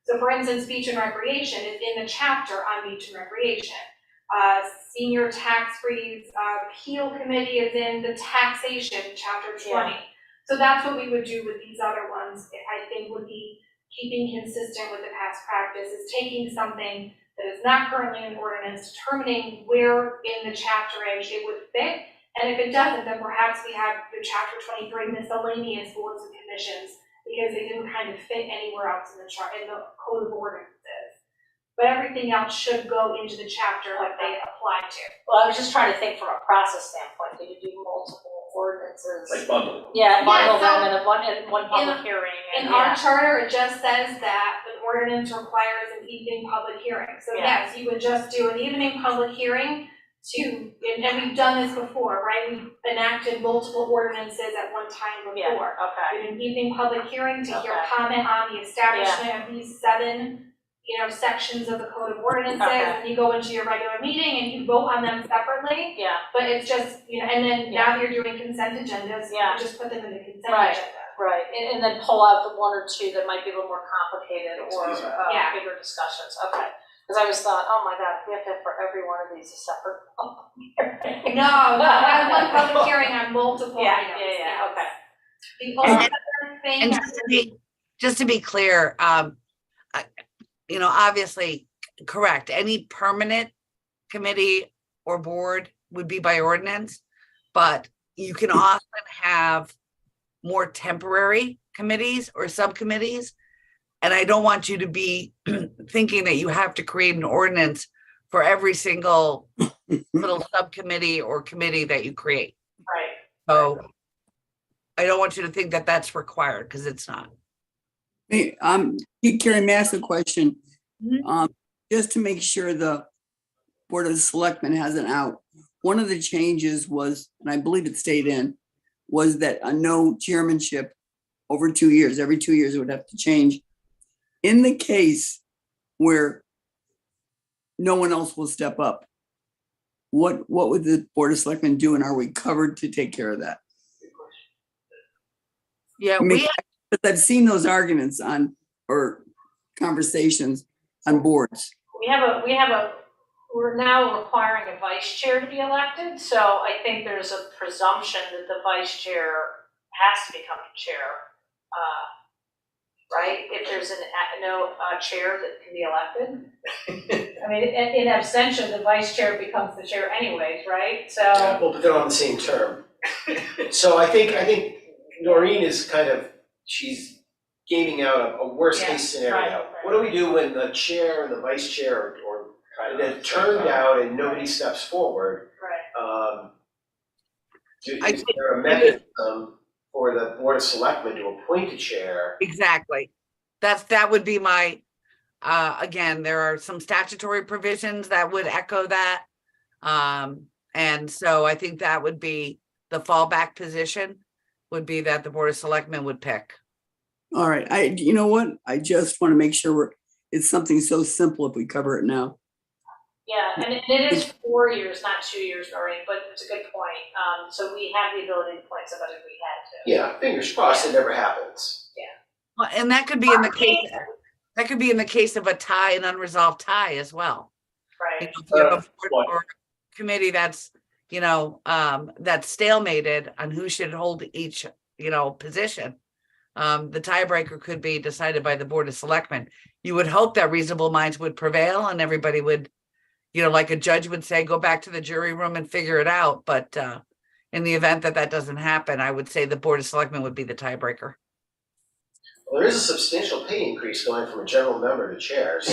So for instance, beach and recreation is in the chapter on beach and recreation. Senior tax freeze appeal committee is in the taxation, chapter 20. Yeah. So that's what we would do with these other ones, I think would be keeping consistent with the past practice, is taking something that is not currently in ordinance, determining where in the chapter edge it would fit, and if it doesn't, then perhaps we have the chapter 23 miscellaneous boards and commissions, because they didn't kind of fit anywhere else in the code of ordinances. But everything else should go into the chapter that they apply to. Well, I was just trying to think from a process standpoint, could you do multiple ordinances. Like bundle. Yeah, bundle Yeah, so them in one public hearing In and our yeah. charter, it just says that an ordinance requires an evening public hearing. So Yeah. yes, you would just do an evening public hearing and we've done this before, right? We've enacted multiple ordinances at one time Yeah, before. okay. We did an evening public hearing to hear Okay. comment on the establishment of these 7, sections of the code of ordinances. Okay. And you go into your regular meeting and you vote on them separately. Yeah, But it's just, and then now that you're doing consent agendas, Yeah. you just put them in the consent Right. agenda. right. And then pull out the 1 or 2 that might be a little more complicated or Yeah. bigger discussions. Okay. Because I always thought, oh my God, we have to have for every one of these a separate public hearing. No, I one public hearing on multiple Yeah, items. yeah, okay. The only other thing. And just to be clear, obviously, correct, any permanent committee or board would be by ordinance, but you can often have more temporary committees or subcommittees. And I don't want you to be thinking that you have to create an ordinance for every single little subcommittee or committee that you create. Right. So I don't want you to think that that's required, because it's not. Hey, Carrie, may I ask a question? Mhm. Just to make sure the Board of Selectmen has an out. One of the changes was, and I believe it stayed in, was that a no chairmanship over 2 years, every 2 years it would have to change. In the case where no one else will step up, what would the Board of Selectmen do, and are we covered to take care of that? Yeah, I mean, we but I've seen those arguments or conversations on boards. We're now requiring a vice chair to be elected, so I think there's a presumption that the vice chair has to become the chair. Right? If there's no chair that can be elected. I mean, in abstention, the vice chair becomes the chair anyways, right? So. Well, but they're on the same term. So I think Noreen is she's gaming out a worst case scenario. right. What do we do when the chair and the vice chair or they're turned out and nobody steps forward? Right. Is there a mechanism for the Board of Selectmen to appoint a chair? exactly. That would be my, again, there are some statutory provisions that would echo that. And so I think that would be the fallback position, would be that the Board of Selectmen would pick. All right, you know what? I just want to make sure it's something so simple if we cover it now. Yeah, and it is 4 years, not 2 years, Noreen, but it's a good point. So we have the ability to appoint somebody if we had to. Yeah, fingers crossed it never happens. Well, and that could be in the case of a tie, an unresolved tie as well. Right. If you have a board or committee that's, that's stalemated on who should hold each, position. The tiebreaker could be decided by the Board of Selectmen. You would hope that reasonable minds would prevail and everybody would, like a judge would say, go back to the jury room and figure it out. But in the event that doesn't happen, I would say the Board of Selectmen would be the tiebreaker. Well, there is a substantial pay increase going from a general member to chair, so.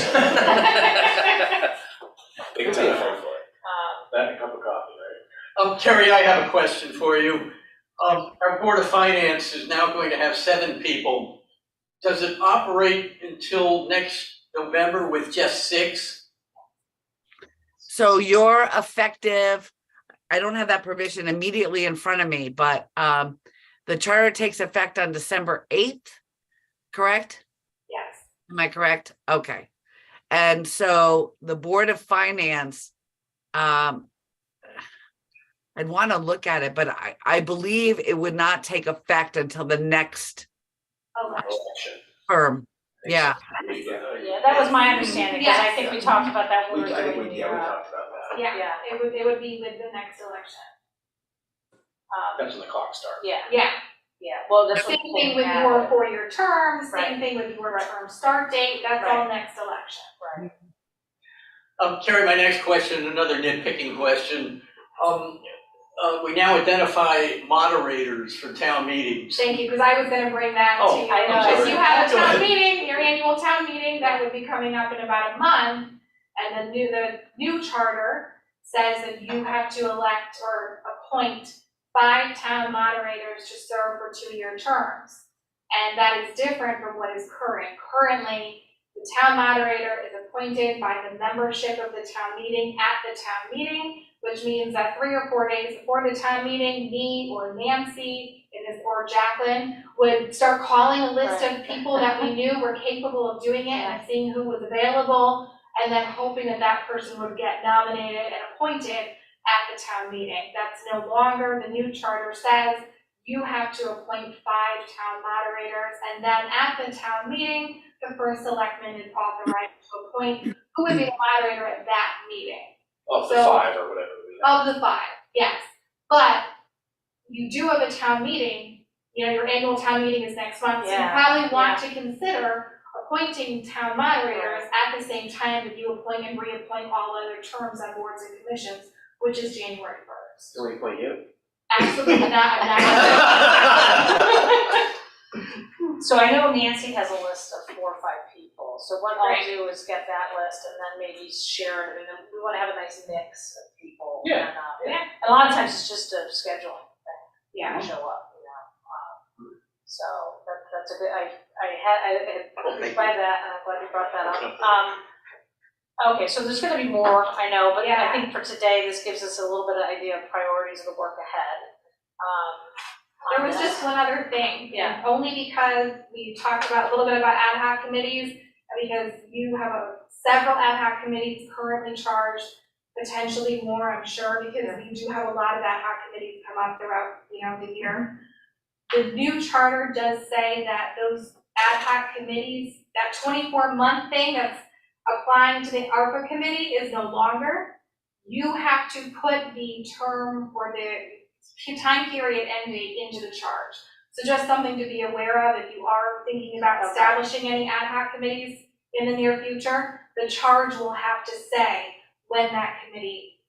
Big time for it. That and a cup of coffee, right? Kerry, I have a question for you. Our Board of Finance is now going to have 7 people. Does it operate until next November with just 6? So you're effective, I don't have that provision immediately in front of me, but the charter takes effect on December 8th, correct? Yes. Am I correct? Okay. And so the Board of Finance, I'd want to look at it, but I believe it would not take effect until the next term. Yeah. Yeah, that was my understanding, because I think we talked about that when we were doing We talked about that. Yeah, it would be with the next election. That's when the clock starts. Yeah, Yeah, well, that's same what thing we with have. your 4-year term, same Right. thing with your term start date, that's all next election. Right. Kerry, my next question, another nitpicking question. We now identify moderators for town meetings. Thank you, because I was gonna bring that to you. I know. Because you have a Go town ahead. meeting, your annual town meeting, that would be coming up in about a month. And the new charter says that you have to elect or appoint 5 town moderators to serve for 2-year terms. And that is different from what is current. Currently, the town moderator is appointed by the membership of the town meeting at the town meeting, which means that 3 or 4 days before the town meeting, me or Nancy or Jacqueline would start calling a list of people that we knew were capable of doing it and seeing who was available, and then hoping that that person would get nominated and appointed at the town meeting. That's no longer, the new charter says you have to appoint 5 town moderators, and then at the town meeting, the first selectman is authorized to appoint who would be the moderator at that meeting. Of the So- 5 or whatever we have. Of the 5, yes. But you do have a town meeting, you know, your annual town meeting is next month, so you Yeah, probably want to consider appointing town moderators at the same time that you appoint and reappoint all other terms on boards and commissions, which is January 1st. Can we appoint you? Absolutely not, I'm not. So I know Nancy has a list of 4 or 5 people, so what I'll Right. do is get that list and then maybe share it, and then we wanna have a nice mix of people. Yeah. And, Yeah. and a lot of times it's just a scheduling thing, Yeah. to show up, you know, so that's a good, I had read that, and I'm glad you brought that up. Okay, so there's gonna be more, I know, but Yeah. I think for today, this gives us a little bit of idea of priorities of the work ahead. There was just one other thing. Yeah. Only because we talked about, a little bit about ad hoc committees, because you have several ad hoc committees currently charged, potentially more, I'm sure, because you do have a lot of ad hoc committees come up throughout, you know, the year. The new charter does say that those ad hoc committees, that 24-month thing that's applying to the ARPA committee is no longer. You have to put the term or the time period end date into the charge. So just something to be aware of if you are thinking about establishing any ad hoc committees in the near future, the charge will have to say when that committee,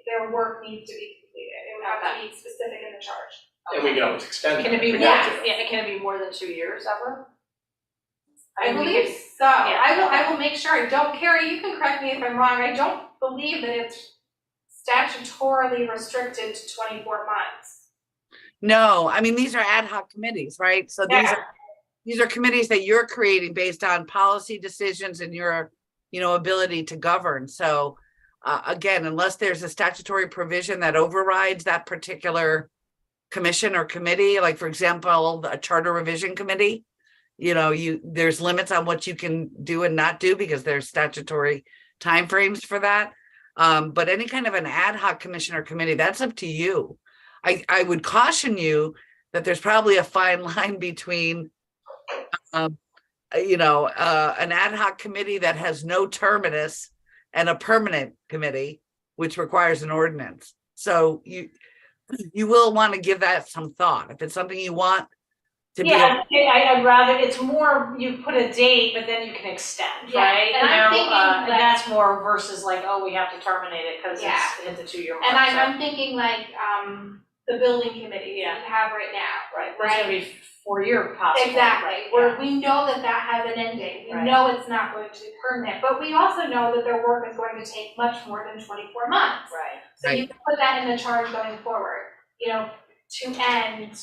their work needs to be completed. It would have to be specific in the charge. And we can always extend Can that it be if we more, have to. yeah, can it be more than 2 years ever? I mean, we believe could- so. yeah, I will make sure. I don't, Carrie, you can correct me if I'm wrong. I don't believe that it's statutorily restricted to 24 months. No, I mean, these are ad hoc committees, right? So these are committees that you're creating based on policy decisions and your, you know, ability to govern. So again, unless there's a statutory provision that overrides that particular commission or committee, like for example, a charter revision committee, you know, there's limits on what you can do and not do because there's statutory timeframes for that. But any kind of an ad hoc commission or committee, that's up to you. I would caution you that there's probably a fine line between, you know, an ad hoc committee that has no terminus and a permanent committee, which requires an ordinance. So you will want to give that some thought. If it's something you want to be. Yeah, I'd rather, it's more, you put a date, but then you can extend, Yeah, right? and I'm You know, thinking, and like- that's more versus like, oh, we have to terminate it because Yeah. it's the 2-year mark. And so- I'm thinking like the building committee that you have right now. Right, there's gonna be 4-year possible. Exactly, where we know that that has an end date, we Right. know it's not going to be permanent, but we also know that their work is going to take much more than 24 months. Right. So you can put that in the charge going forward, you know, to end,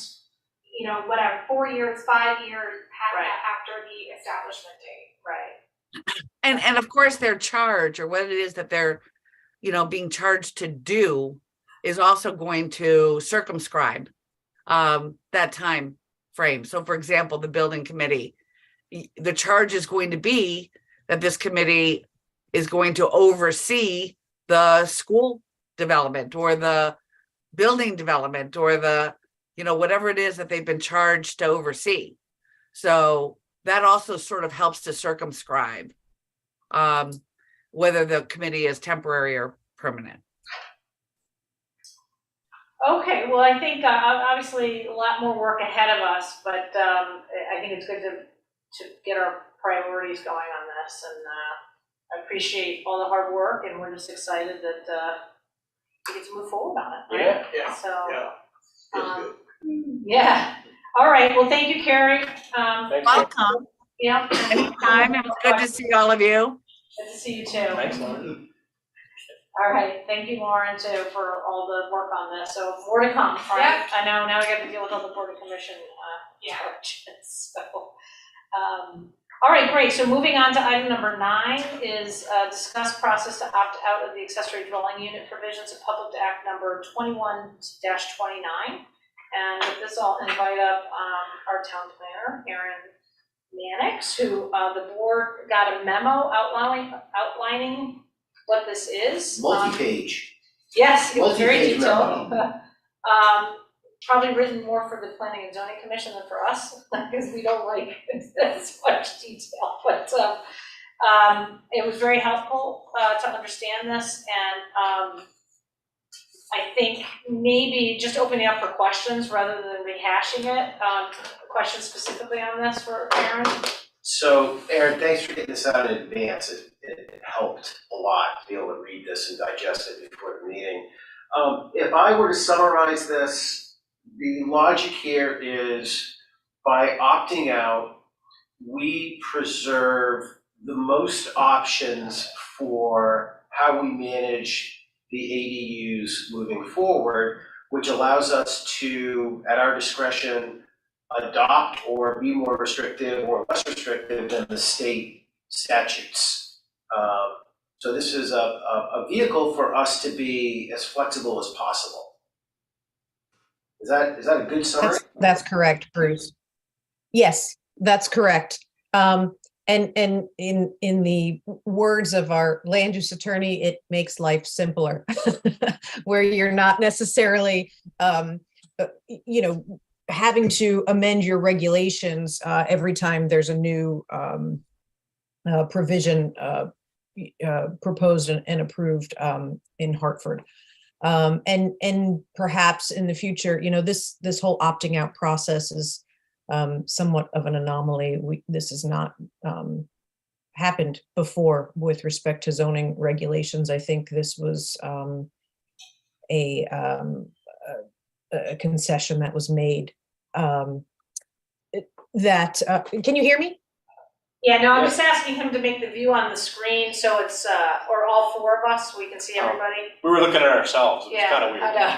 you know, whatever, 4 years, 5 years Right. after the establishment date. Right. And of course, their charge or what it is that they're, you know, being charged to do is also going to circumscribe that time frame. So for example, the building committee, the charge is going to be that this committee is going to oversee the school development or the building development or the, you know, whatever it is that they've been charged to oversee. So that also sort of helps to circumscribe whether the committee is temporary or permanent. Okay, well, I think obviously a lot more work ahead of us, but I think it's good to get our priorities going on this, and I appreciate all the hard work, and we're just excited that we get to move forward on it, right? Yeah, So, yeah. Feels good. yeah. All right, well, thank you, Carrie. Thanks. Welcome. Yeah. Anytime. It was good to see all of you. Good to see you too. Thanks, Lauren. All right, thank you, Lauren, too, for all the work on this. So more to come, right? I know, now we got to deal with all the Board of Commission charges, so. All right, great. So moving on to item number 9 is discuss process to opt out of the accessory dwelling unit provisions of Public Act number 21-29. And with this, I'll invite up our town planner, Erin Mannix, who the board got a memo outlining what this is. Multi-page. Yes, it was very Multi-page detailed. memo. Probably written more for the Planning and Zoning Commission than for us, because we don't like as much detail, but it was very helpful to understand this, and I think maybe just opening up for questions rather than rehashing it. Questions specifically on this for Aaron? So, Aaron, thanks for getting this out in advance. It helped a lot to be able to read this and digest it before the meeting. If I were to summarize this, the logic here is by opting out, we preserve the most options for how we manage the ADUs moving forward, which allows us to, at our discretion, adopt or be more restrictive or less restrictive than the state statutes. So this is a vehicle for us to be as flexible as possible. Is that a good summary? That's correct, Bruce. Yes, that's correct. And in the words of our land use attorney, it makes life simpler, where you're not necessarily, having to amend your regulations every time there's a new provision proposed and approved in Hartford. And perhaps in the future, this whole opting out process is somewhat of an anomaly. This has not happened before with respect to zoning regulations. I think this was a concession that was made. Can you hear me? Yeah, no, I'm just asking him to make the view on the screen so it's, or all 4 of us, so we can see everybody. We were looking at ourselves, it was kind of weird. I know.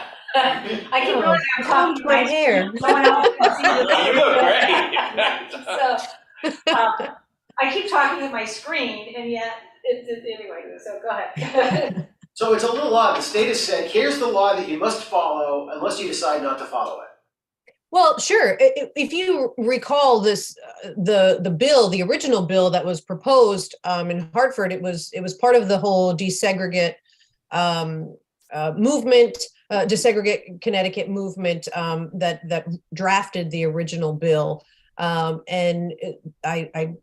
I keep really Combed my hair. Someone else can see the You look great. So, I keep talking at my screen and yet, anyway, so go ahead. So it's a little odd. The state has said, here's the law that you must follow unless you decide not to follow it. Well, sure. If you recall this, the original bill that was proposed in Hartford, it was part of the whole desegregate movement, desegregate Connecticut movement that drafted the original bill. And I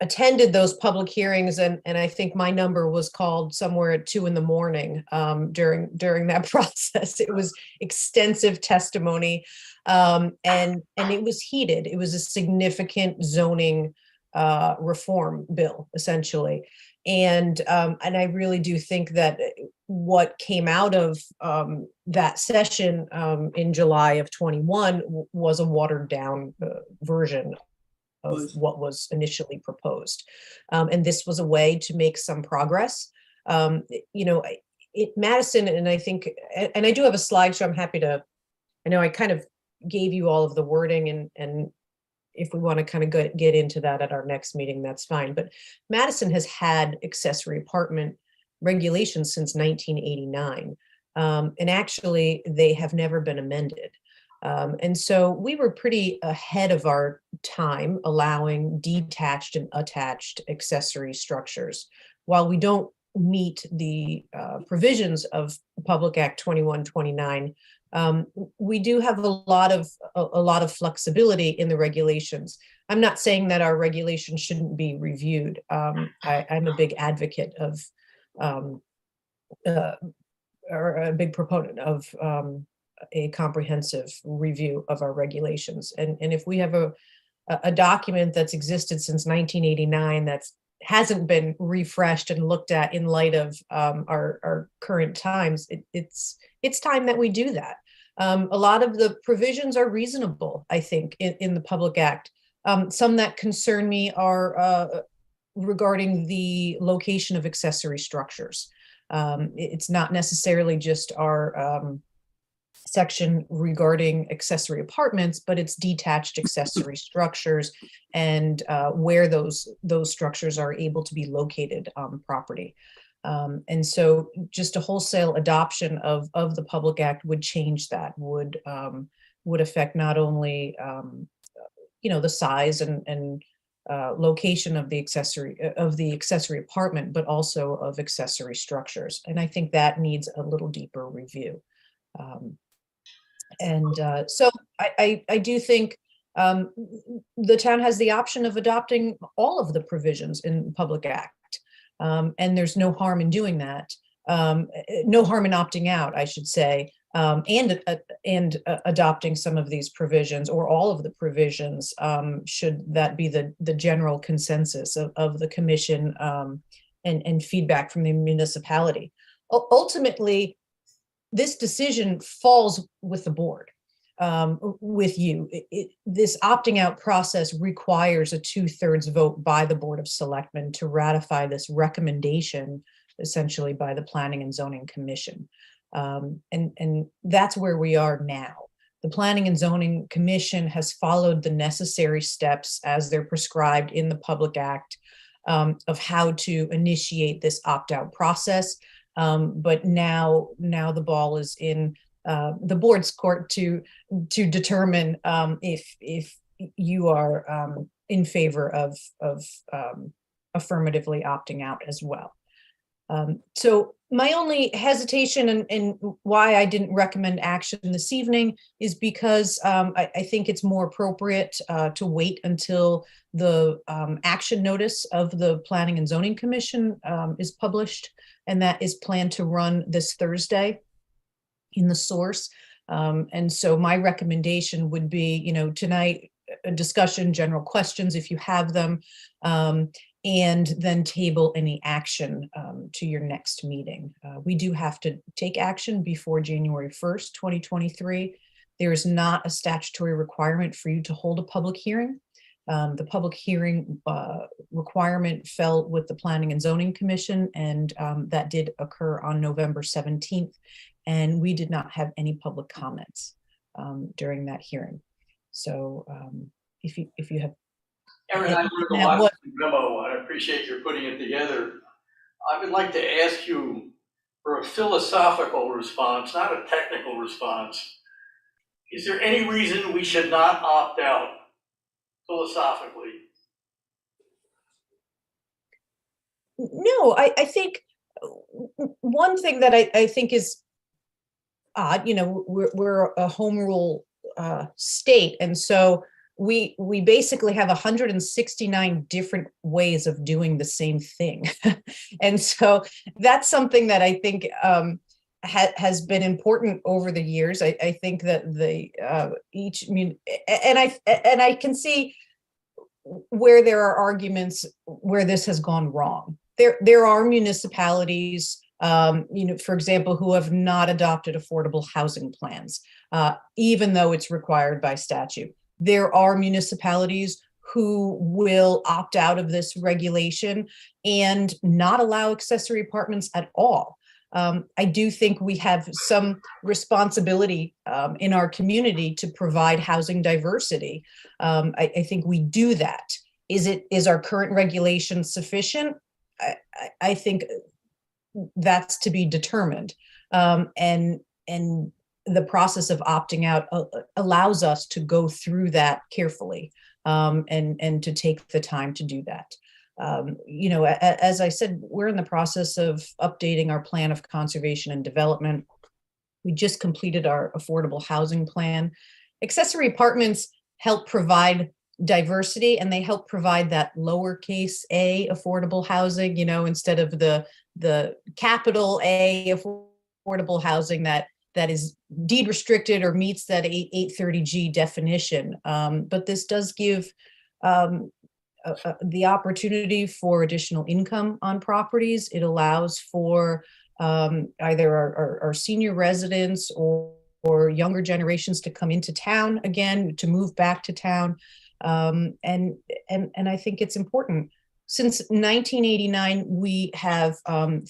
attended those public hearings, and I think my number was called somewhere at 2 a.m. during that process. It was extensive testimony. And it was heated. It was a significant zoning reform bill, essentially. And I really do think that what came out of that session in July of 21 was a watered down version of what was initially proposed. And this was a way to make some progress. Madison, and I think, and I do have a slide, so I'm happy to, I know I kind of gave you all of the wording, and if we want to kind of get into that at our next meeting, that's fine. But Madison has had accessory apartment regulations since 1989. And actually, they have never been amended. And so we were pretty ahead of our time allowing detached and attached accessory structures. While we don't meet the provisions of Public Act 2129, we do have a lot of flexibility in the regulations. I'm not saying that our regulations shouldn't be reviewed. I'm a big advocate of, or a big proponent of a comprehensive review of our regulations. And if we have a document that's existed since 1989 that's hasn't been refreshed and looked at in light of our current times, it's time that we do that. A lot of the provisions are reasonable, I think, in the Public Act. Some that concern me are regarding the location of accessory structures. It's not necessarily just our section regarding accessory apartments, but it's detached accessory structures and where those structures are able to be located on property. And so just a wholesale adoption of the Public Act would change that, would affect not only the size and location of the accessory apartment, but also of accessory structures. And I think that needs a little deeper review. So I do think the town has the option of adopting all of the provisions in the Public Act. And there's no harm in doing that. No harm in opting out, I should say, and adopting some of these provisions or all of the provisions, should that be the general consensus of the commission, and feedback from the municipality. Ultimately, this decision falls with the board, with you. This opting out process requires a 2/3 vote by the Board of Selectmen to ratify this recommendation, essentially by the Planning and Zoning Commission. And that's where we are now. The Planning and Zoning Commission has followed the necessary steps as they're prescribed in the Public Act, of how to initiate this opt-out process. But now the ball is in the board's court to determine if you are in favor of affirmatively opting out as well. So my only hesitation and why I didn't recommend action this evening is because I think it's more appropriate to wait until the action notice of the Planning and Zoning Commission is published, and that is planned to run this Thursday in the source. And so my recommendation would be, tonight, a discussion, general questions if you have them, and then table any action to your next meeting. We do have to take action before January 1st, 2023. There is not a statutory requirement for you to hold a public hearing. The public hearing requirement fell with the Planning and Zoning Commission, and that did occur on November 17th. And we did not have any public comments during that hearing. So if you have. Erin, I read the last memo. I appreciate your putting it together. I would like to ask you for a philosophical response, not a technical response. Is there any reason we should not opt out philosophically? No, I think one thing that I think is odd, we're a home rule state, and so we basically have 169 different ways of doing the same thing. And so that's something that I think has been important over the years. I think that and I can see where there are arguments where this has gone wrong. There are municipalities, for example, who have not adopted affordable housing plans, even though it's required by statute. There are municipalities who will opt out of this regulation and not allow accessory apartments at all. I do think we have some responsibility in our community to provide housing diversity. I think we do that. Is our current regulation sufficient? I think that's to be determined. And the process of opting out allows us to go through that carefully, and to take the time to do that. As I said, we're in the process of updating our plan of conservation and development. We just completed our affordable housing plan. Accessory apartments help provide diversity, and they help provide that lowercase a affordable housing, instead of the capital A affordable housing that is deed restricted or meets that 830G definition. But this does give the opportunity for additional income on properties. It allows for either our senior residents or younger generations to come into town again, to move back to town. And I think it's important. since 1989, we have,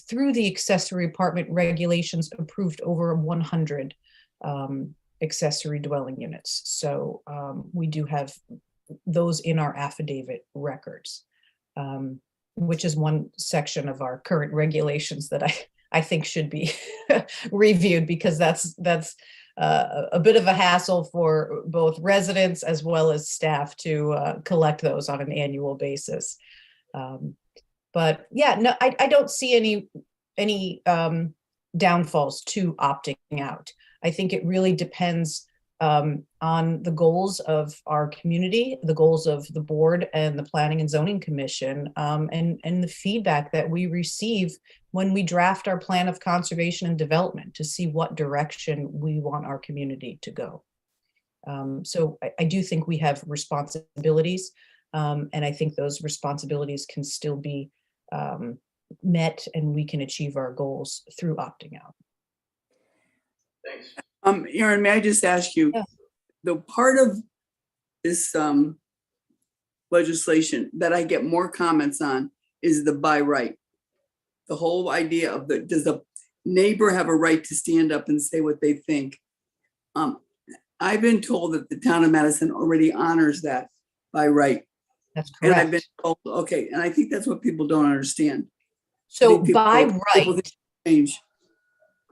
through the accessory apartment regulations, approved over 100 accessory dwelling units. So we do have those in our affidavit records, which is one section of our current regulations that I think should be reviewed, because that's a bit of a hassle for both residents as well as staff to collect those on an annual basis. But yeah, no, I don't see any downfalls to opting out. I think it really depends on the goals of our community, the goals of the board and the Planning and Zoning Commission, and the feedback that we receive when we draft our plan of conservation and development to see what direction we want our community to go. So I do think we have responsibilities, and I think those responsibilities can still be met, and we can achieve our goals through opting out. Thanks. Erin, may I just ask you, Yeah. the part of this legislation that I get more comments on is the by right. The whole idea of does the neighbor have a right to stand up and say what they think? I've been told that the town of Madison already honors that by right. That's And I've been correct. told, okay, and I think that's what people don't understand. So People by think right, change.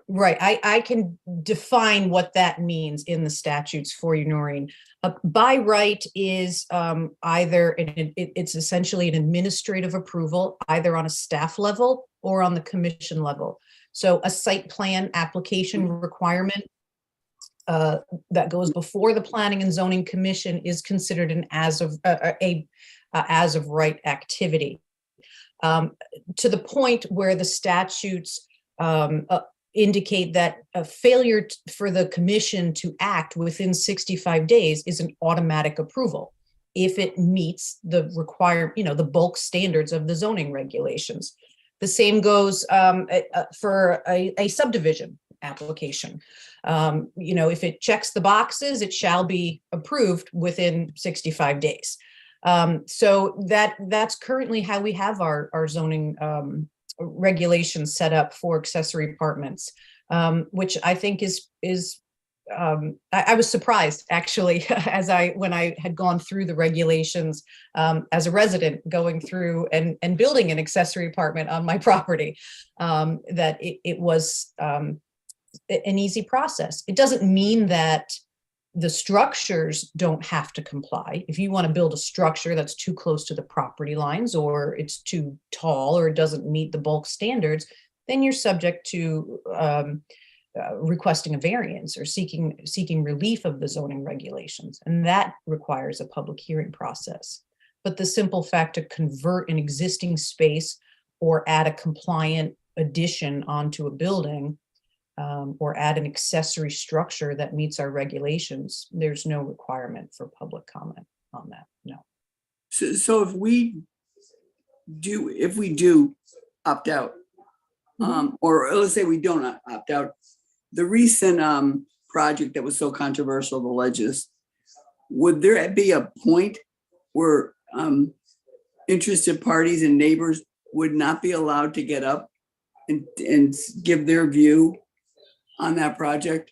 right, I can define what that means in the statutes for you, Noreen. By right is either, it's essentially an administrative approval, either on a staff level or on the commission level. So a site plan application requirement that goes before the Planning and Zoning Commission is considered an as of right activity. To the point where the statutes indicate that a failure for the commission to act within 65 days is an automatic approval if it meets the the bulk standards of the zoning regulations. The same goes for a subdivision application. If it checks the boxes, it shall be approved within 65 days. So that's currently how we have our zoning regulations set up for accessory apartments, which I think I was surprised actually when I had gone through the regulations as a resident going through and building an accessory apartment on my property, that it was an easy process. It doesn't mean that the structures don't have to comply. If you want to build a structure that's too close to the property lines, or it's too tall, or it doesn't meet the bulk standards, then you're subject to requesting a variance or seeking relief of the zoning regulations. And that requires a public hearing process. But the simple fact to convert an existing space or add a compliant addition onto a building, or add an accessory structure that meets our regulations, there's no requirement for public comment on that, no. So if we do opt out, or let's say we don't opt out, the recent project that was so controversial, the ledges, would there be a point where interested parties and neighbors would not be allowed to get up and give their view on that project?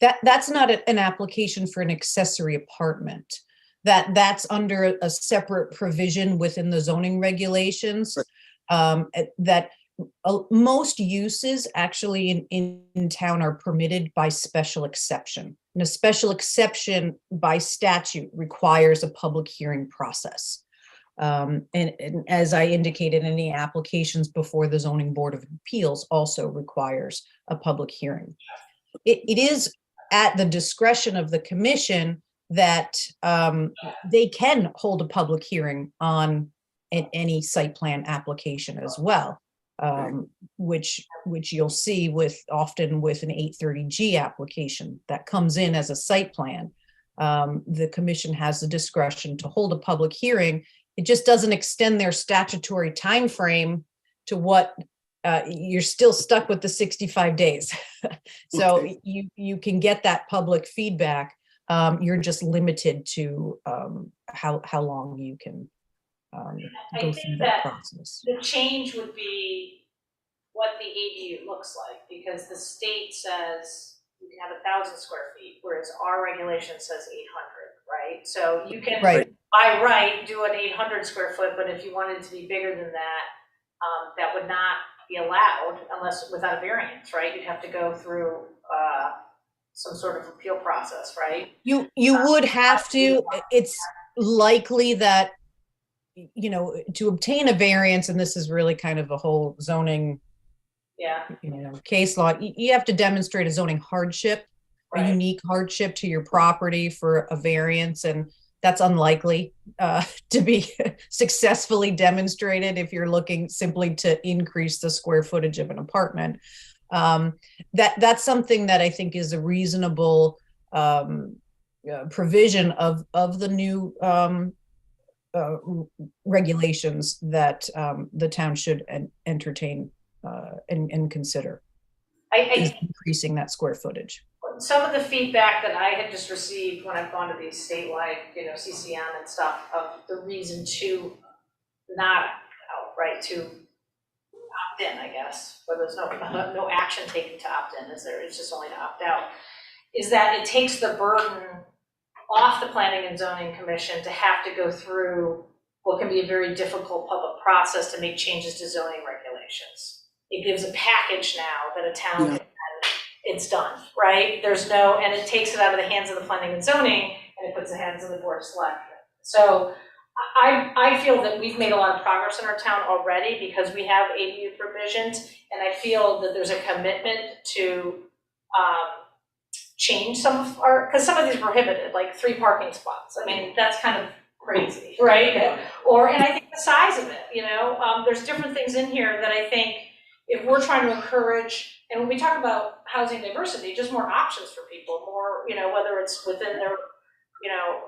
That's not an application for an accessory apartment. That's under a separate provision within the zoning regulations. That most uses actually in town are permitted by special exception. And a special exception by statute requires a public hearing process. And as I indicated, any applications before the Zoning Board of Appeals also requires a public hearing. It is at the discretion of the commission that they can hold a public hearing on any site plan application as well, which you'll see often with an 830G application that comes in as a site plan. The commission has the discretion to hold a public hearing. It just doesn't extend their statutory time frame to what you're still stuck with the 65 days. So Okay. you can get that public feedback. You're just limited to how long you can I go think through that- that process. The change would be what the ADU looks like, because the state says you can have 1,000 square feet, whereas our regulation says 800, right? So you can, Right. by right, do an 800 square foot, but if you wanted it to be bigger than that, that would not be allowed unless without a variance, right? You'd have to go through some sort of appeal process, right? You would have to, it's likely that, you know, to obtain a variance, and this is really kind of a whole zoning, Yeah, you know, case law, you have to demonstrate a zoning hardship, a right. unique hardship to your property for a variance, and that's unlikely to be successfully demonstrated if you're looking simply to increase the square footage of an apartment. That's something that I think is a reasonable provision of the new regulations that the town should entertain and consider, is I increasing that square footage. some of the feedback that I had just received when I've gone to these statewide, you know, CCM and stuff, of the reason to not opt out, right, to opt in, I guess, where there's no action taken to opt in, it's just only to opt out, is that it takes the burden off the Planning and Zoning Commission to have to go through what can be a very difficult public process to make changes to zoning regulations. It gives a package now that a town can, it's done, right? There's no, and it takes it out of the hands of the Planning and Zoning, and it puts it in the hands of the Board of Selectmen. So I feel that we've made a lot of progress in our town already because we have ADU provisions, and I feel that there's a commitment to change some of our, because some of these are prohibited, like 3 parking spots. I mean, that's kind of crazy, right? Or, and I think the size of it, you know, there's different things in here that I think if we're trying to encourage, and when we talk about housing diversity, just more options for people, more, you know, whether it's within their, you know,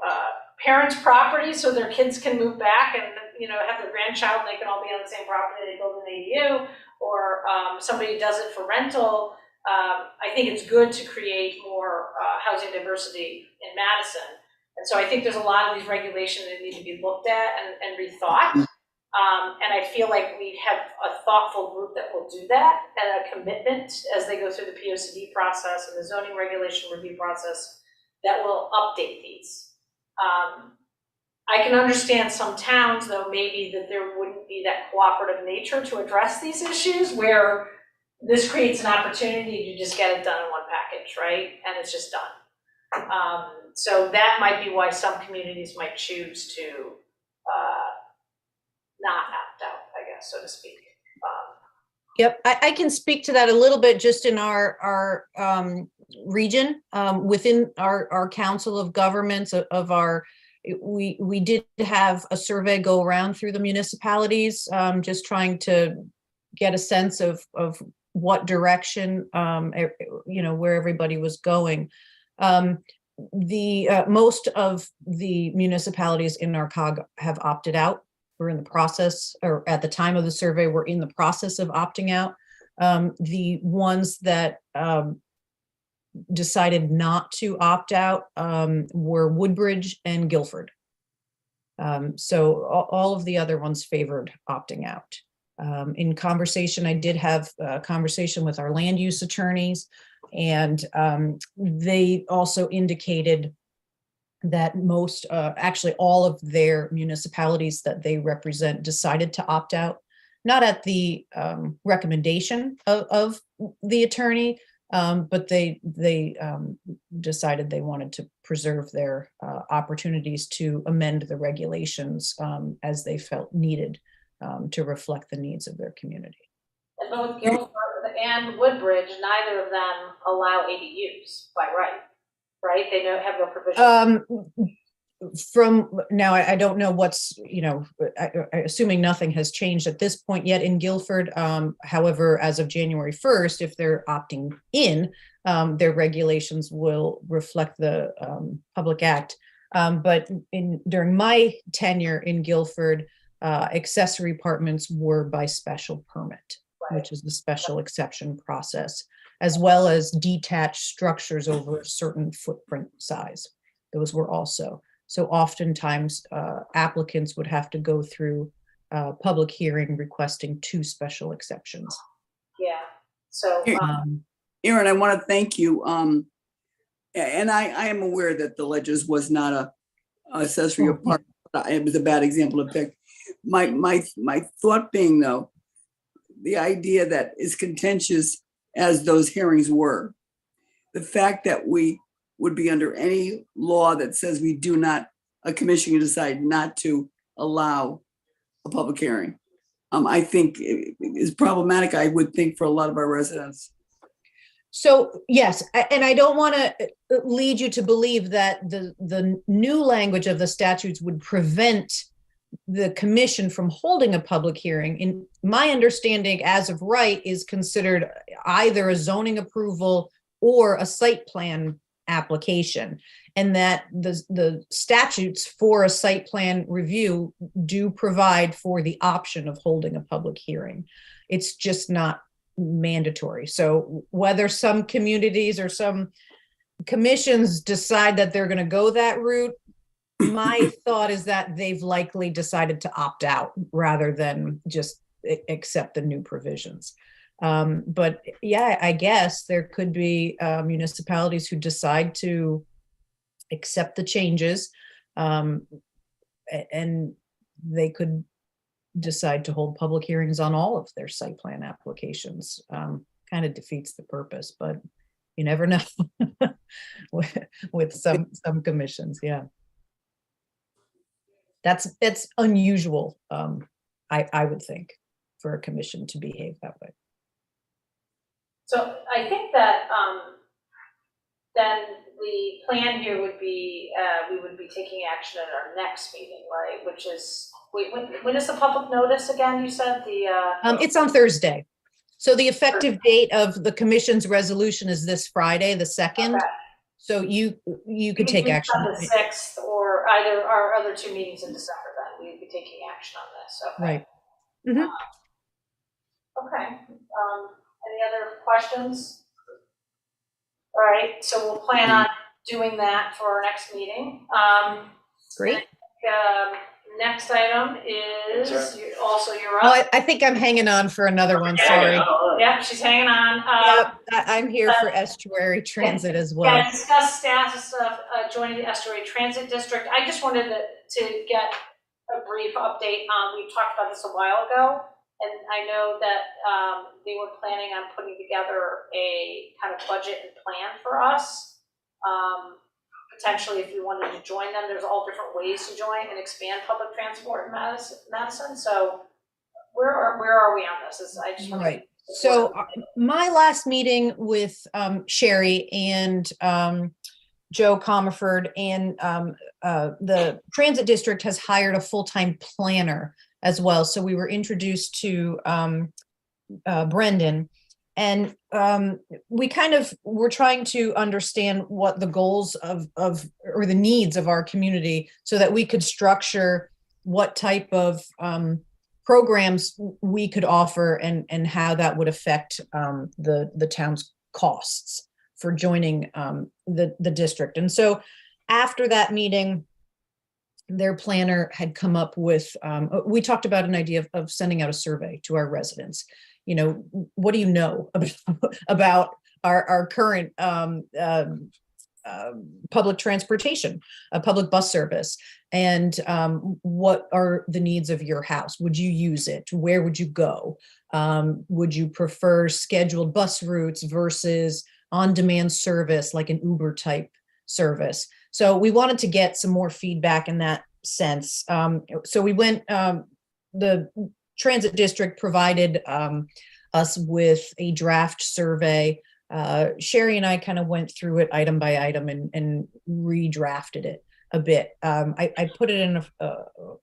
parents' property so their kids can move back and, you know, have their grandchild and they can all be on the same property, they build an ADU, or somebody does it for rental. I think it's good to create more housing diversity in Madison. And so I think there's a lot of these regulations that need to be looked at and rethought. And I feel like we have a thoughtful group that will do that, and a commitment as they go through the POCD process and the zoning regulation review process that will update these. I can understand some towns, though, maybe that there wouldn't be that cooperative nature to address these issues, where this creates an opportunity to just get it done in one package, right? And it's just done. So that might be why some communities might choose to not opt out, I guess, so to speak. Yep, I can speak to that a little bit just in our region, within our Council of Governments of our, we did have a survey go around through the municipalities, just trying to get a sense of what direction, you know, where everybody was going. Most of the municipalities in our COG have opted out. We're in the process, or at the time of the survey, we're in the process of opting out. The ones that decided not to opt out were Woodbridge and Guilford. So all of the other ones favored opting out. In conversation, I did have a conversation with our land use attorneys, and they also indicated that most, actually all of their municipalities that they represent decided to opt out, not at the recommendation of the attorney, but they decided they wanted to preserve their opportunities to amend the regulations as they felt needed to reflect the needs of their community. And both Guilford and Woodbridge, neither of them allow ADUs by right? They don't have no provision. From now, I don't know what's, you know, assuming nothing has changed at this point yet in Guilford. However, as of January 1st, if they're opting in, their regulations will reflect the Public Act. But during my tenure in Guilford, accessory apartments were by special permit, which is the special exception process, as well as detached structures over a certain footprint size. Those were also So oftentimes applicants would have to go through public hearing requesting 2 special exceptions. Yeah, so, Aaron, I want to thank you. And I am aware that the Ledgers was not a accessory apartment. It was a bad example to pick. My thought being though, the idea that is contentious as those hearings were, the fact that we would be under any law that says we do not, a commission can decide not to allow a public hearing, I think is problematic, I would think, for a lot of our residents. So yes, and I don't want to lead you to believe that the new language of the statutes would prevent the commission from holding a public hearing. In my understanding, as of right, is considered either a zoning approval or a site plan application, and that the statutes for a site plan review do provide for the option of holding a public hearing. It's just not mandatory. So whether some communities or some commissions decide that they're going to go that route, my thought is that they've likely decided to opt out rather than just accept the new provisions. But yeah, I guess there could be municipalities who decide to accept the changes, and they could decide to hold public hearings on all of their site plan applications. Kind of defeats the purpose, but you never know with some commissions. Yeah, that's unusual. I would think for a commission to behave that way. so I think that, then the plan here would be, we would be taking action at our next meeting, right? Which is, wait, when is the public notice again, you said, It's on Thursday. So the effective date of the commission's resolution is this Friday, the 2nd. Okay. So you could take action. On the 6th, or either our other 2 meetings in December, then we'd be taking action on this, okay. Right. Mhm. Okay, any other questions? All right, so we'll plan on doing that for our next meeting. Great. Next item is, you're Oh, up. I think I'm hanging on for another one, sorry. Yep, she's hanging on. Yep, I'm here for estuary transit as well. Yeah, discuss status of joining the estuary transit district. I just wanted to get a brief update on, we talked about this a while ago, and I know that they were planning on putting together a kind of budget and plan for us. Potentially, if we wanted to join them, there's all different ways to join and expand public transport in Madison. So where are we on this? I just want to. Right. So my last meeting with Sherry and Joe Comerford and the transit district has hired a full-time planner as well. So we were introduced to Brendan, and we kind of were trying to understand what the goals of or the needs of our community, so that we could structure what type of programs we could offer and how that would affect the town's costs for joining the district. And so after that meeting, their planner had come up with, we talked about an idea of sending out a survey to our residents. You know, what do you know about our current public transportation, public bus service, and what are the needs of your house? Would you use it? Where would you go? Would you prefer scheduled bus routes versus on-demand service like an Uber type service? So we wanted to get some more feedback in that sense. So we went, the transit district provided us with a draft survey. Sherry and I kind of went through it item by item and redrafted it a bit. I put it in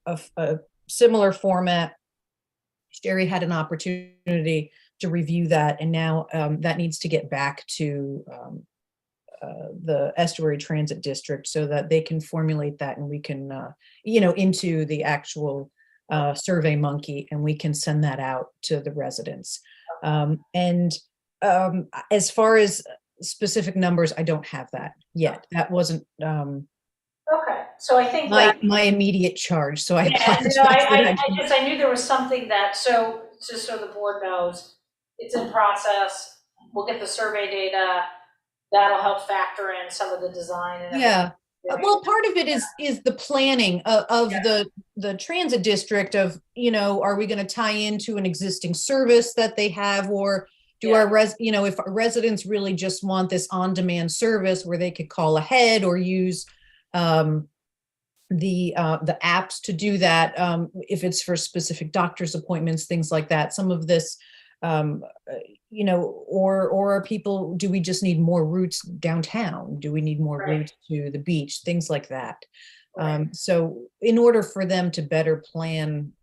a similar format. Sherry had an opportunity to review that, and now that needs to get back to the Estuary Transit District so that they can formulate that, and we can, into the actual Survey Monkey, and we can send that out to the residents. As far as specific numbers, I don't have that yet. That wasn't. Okay, so I think that. My immediate charge, so I Yeah, apologize. no, that I knew there was something that, so, just so the board knows, it's in process, we'll get the survey data, that'll help factor in some of the design and everything. Yeah. Well, part of it is the planning of the transit district of, are we going to tie into an existing service that they have, or do our if our residents really just want this on-demand service where they could call ahead or use the apps to do that, if it's for specific doctor's appointments, things like that. Some of this, or are people, do we just need more routes downtown? Do we need more routes to the beach? Things like that. So in order for them to better plan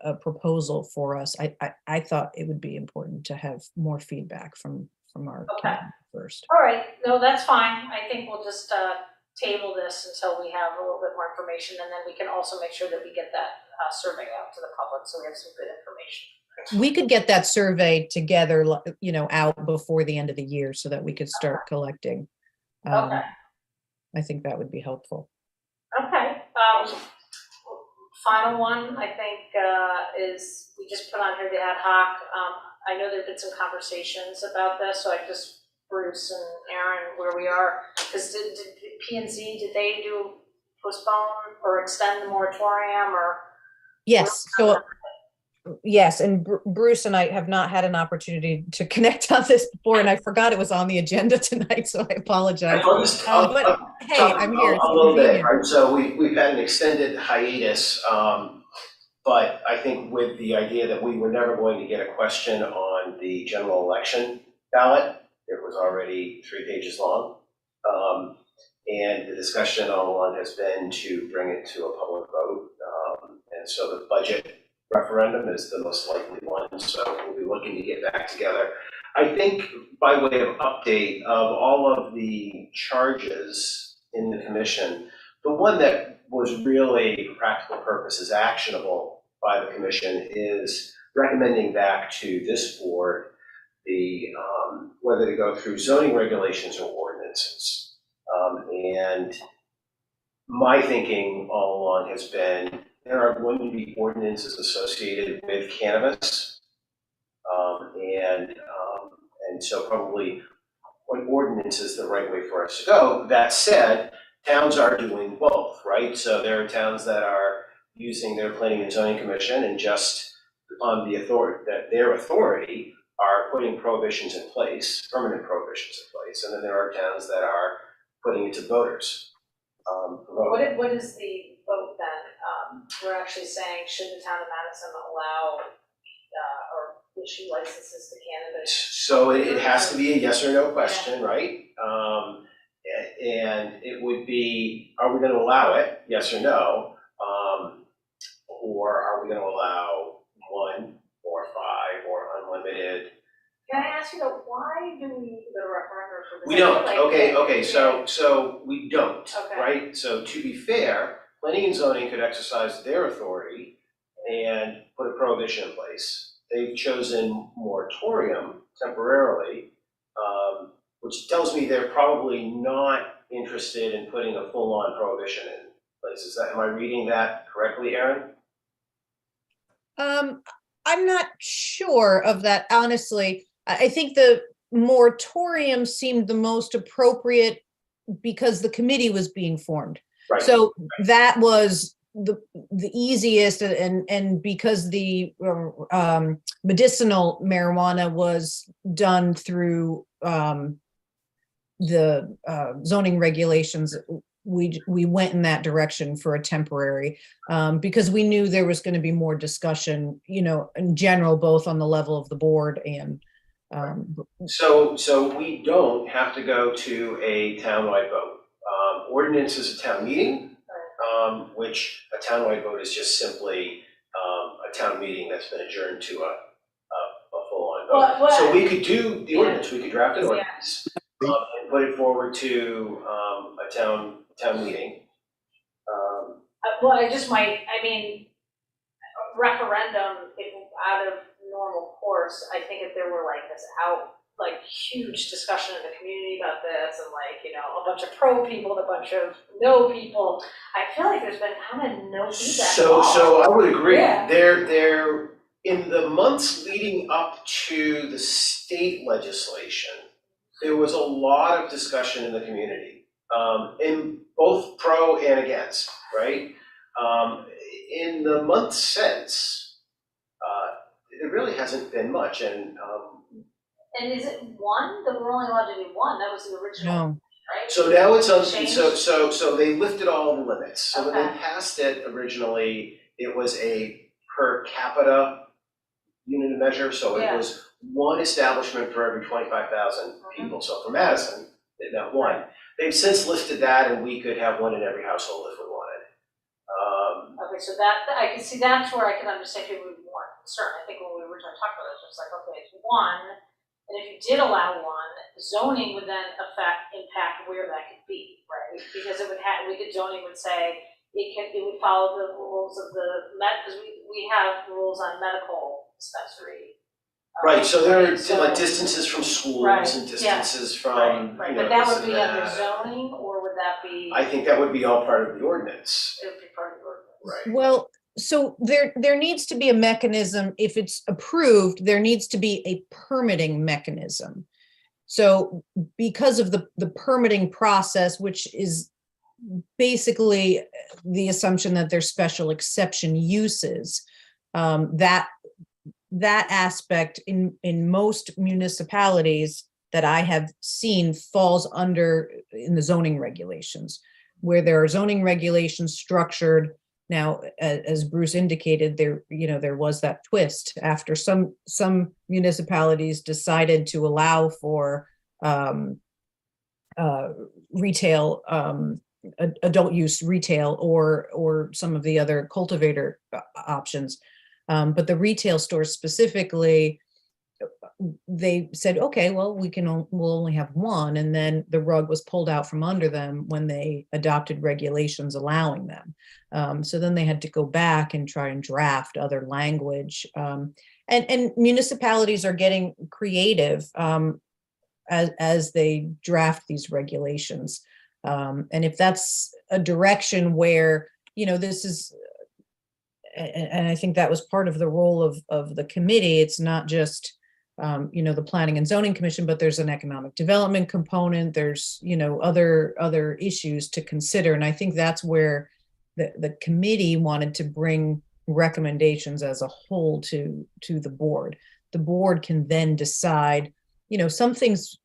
a proposal for us, I thought it would be important to have more feedback from our community first. All right, no, that's fine. I think we'll just table this until we have a little bit more information, and then we can also make sure that we get that survey out to the public, so we have some good information. We could get that survey together, out before the end of the year so that we could start collecting. Okay. I think that would be helpful. Okay. Final one, I think, is we just put on here the ad hoc. I know there've been some conversations about this, so I just, Bruce and Aaron, where we are, because did P&Z, did they postpone or extend the moratorium or? Yes, so yes, and Bruce and I have not had an opportunity to connect on this before, and I forgot it was on the agenda tonight, so I apologize. But hey, I'm here. A little bit, right? So we've had an extended hiatus, but I think with the idea that we were never going to get a question on the general election ballot, it was already 3 pages long. And the discussion all along has been to bring it to a public vote. And so the budget referendum is the most likely one, so we'll be looking to get back together. I think by way of update of all of the charges in the commission, the one that was really, for practical purposes, actionable by the commission is recommending back to this board the whether to go through zoning regulations or ordinances. And my thinking all along has been there are going to be ordinances associated with cannabis. And so probably an ordinance is the right way for us to go. That said, towns are doing both, right? So there are towns that are using their planning and zoning commission and just on the authority, that their authority are putting prohibitions in place, permanent prohibitions in place. And then there are towns that are putting it to voters. What is the vote then? We're actually saying, should the town of Madison allow or issue licenses to cannabis? So it has to be a yes or no question, right? And it would be, are we going to allow it, yes or no? Or are we going to allow 1 or 5 or unlimited? Can I ask you though, why do we need the referendum for this? We don't, Like, okay, so we don't, Okay. right? So to be fair, planning and zoning could exercise their authority and put a prohibition in place. They've chosen moratorium temporarily, which tells me they're probably not interested in putting a full-on prohibition in place. Am I reading that correctly, Aaron? I'm not sure of that, honestly. I think the moratorium seemed the most appropriate because the committee was being formed. Right. So that was the easiest, and because the medicinal marijuana was done through the zoning regulations, we went in that direction for a temporary, because we knew there was going to be more discussion, in general, both on the level of the board and. So we don't have to go to a townwide vote. Ordinance is a town meeting, which a townwide vote is just simply a town meeting that's been adjourned to a full-on vote. So we could do the ordinance, we could draft an ordinance and put it forward to a town meeting. Well, referendum, if out of normal course, I think if there were like this like huge discussion in the community about this and like, you know, a bunch of pro people and a bunch of no people. I feel like there's been kind of no feedback at all. So I would agree. Yeah. There, in the months leading up to the state legislation, there was a lot of discussion in the community, in both pro and against, right? In the months since, it really hasn't been much, and And is it one? That we're only allowed to do one? That was the original, No, right? so now it's on, Changed? so they lifted all the limits. So when they Okay. passed it originally, it was a per capita unit of measure, so it Yeah. was one establishment for every 25,000 people. So for Madison, it meant one. They've since lifted that, and we could have one in every household if we wanted. Okay, so that, I can see that's where I can understand people would be more concerned. I think when we originally talked about it, it was like, okay, it's one, and if you did allow one, zoning would then impact where that could be, right? Because it would zoning would say, it would follow the rules of the because we have rules on medical dispensary. Right, so there are so- like distances from schools Right, and distances from, Right, you but know, that this would and be under that. zoning, or would that be, I think that would be all part of the ordinance. it would be part of the ordinance? Right. Well, so there needs to be a mechanism, if it's approved, there needs to be a permitting mechanism. So because of the permitting process, which is basically the assumption that there's special exception uses, that aspect in most municipalities that I have seen falls under in the zoning regulations, where there are zoning regulations structured. Now, as Bruce indicated, there was that twist after some municipalities decided to allow for retail, adult use retail, or some of the other cultivator options. But the retail stores specifically, they said, okay, well, we'll only have one, and then the rug was pulled out from under them when they adopted regulations allowing them. So then they had to go back and try and draft other language. And municipalities are getting creative as they draft these regulations. And if that's a direction where, this is, and I think that was part of the role of the committee, it's not just the Planning and Zoning Commission, but there's an economic development component. There's, other issues to consider. And I think that's where the committee wanted to bring recommendations as a whole to the board. The board can then decide, some things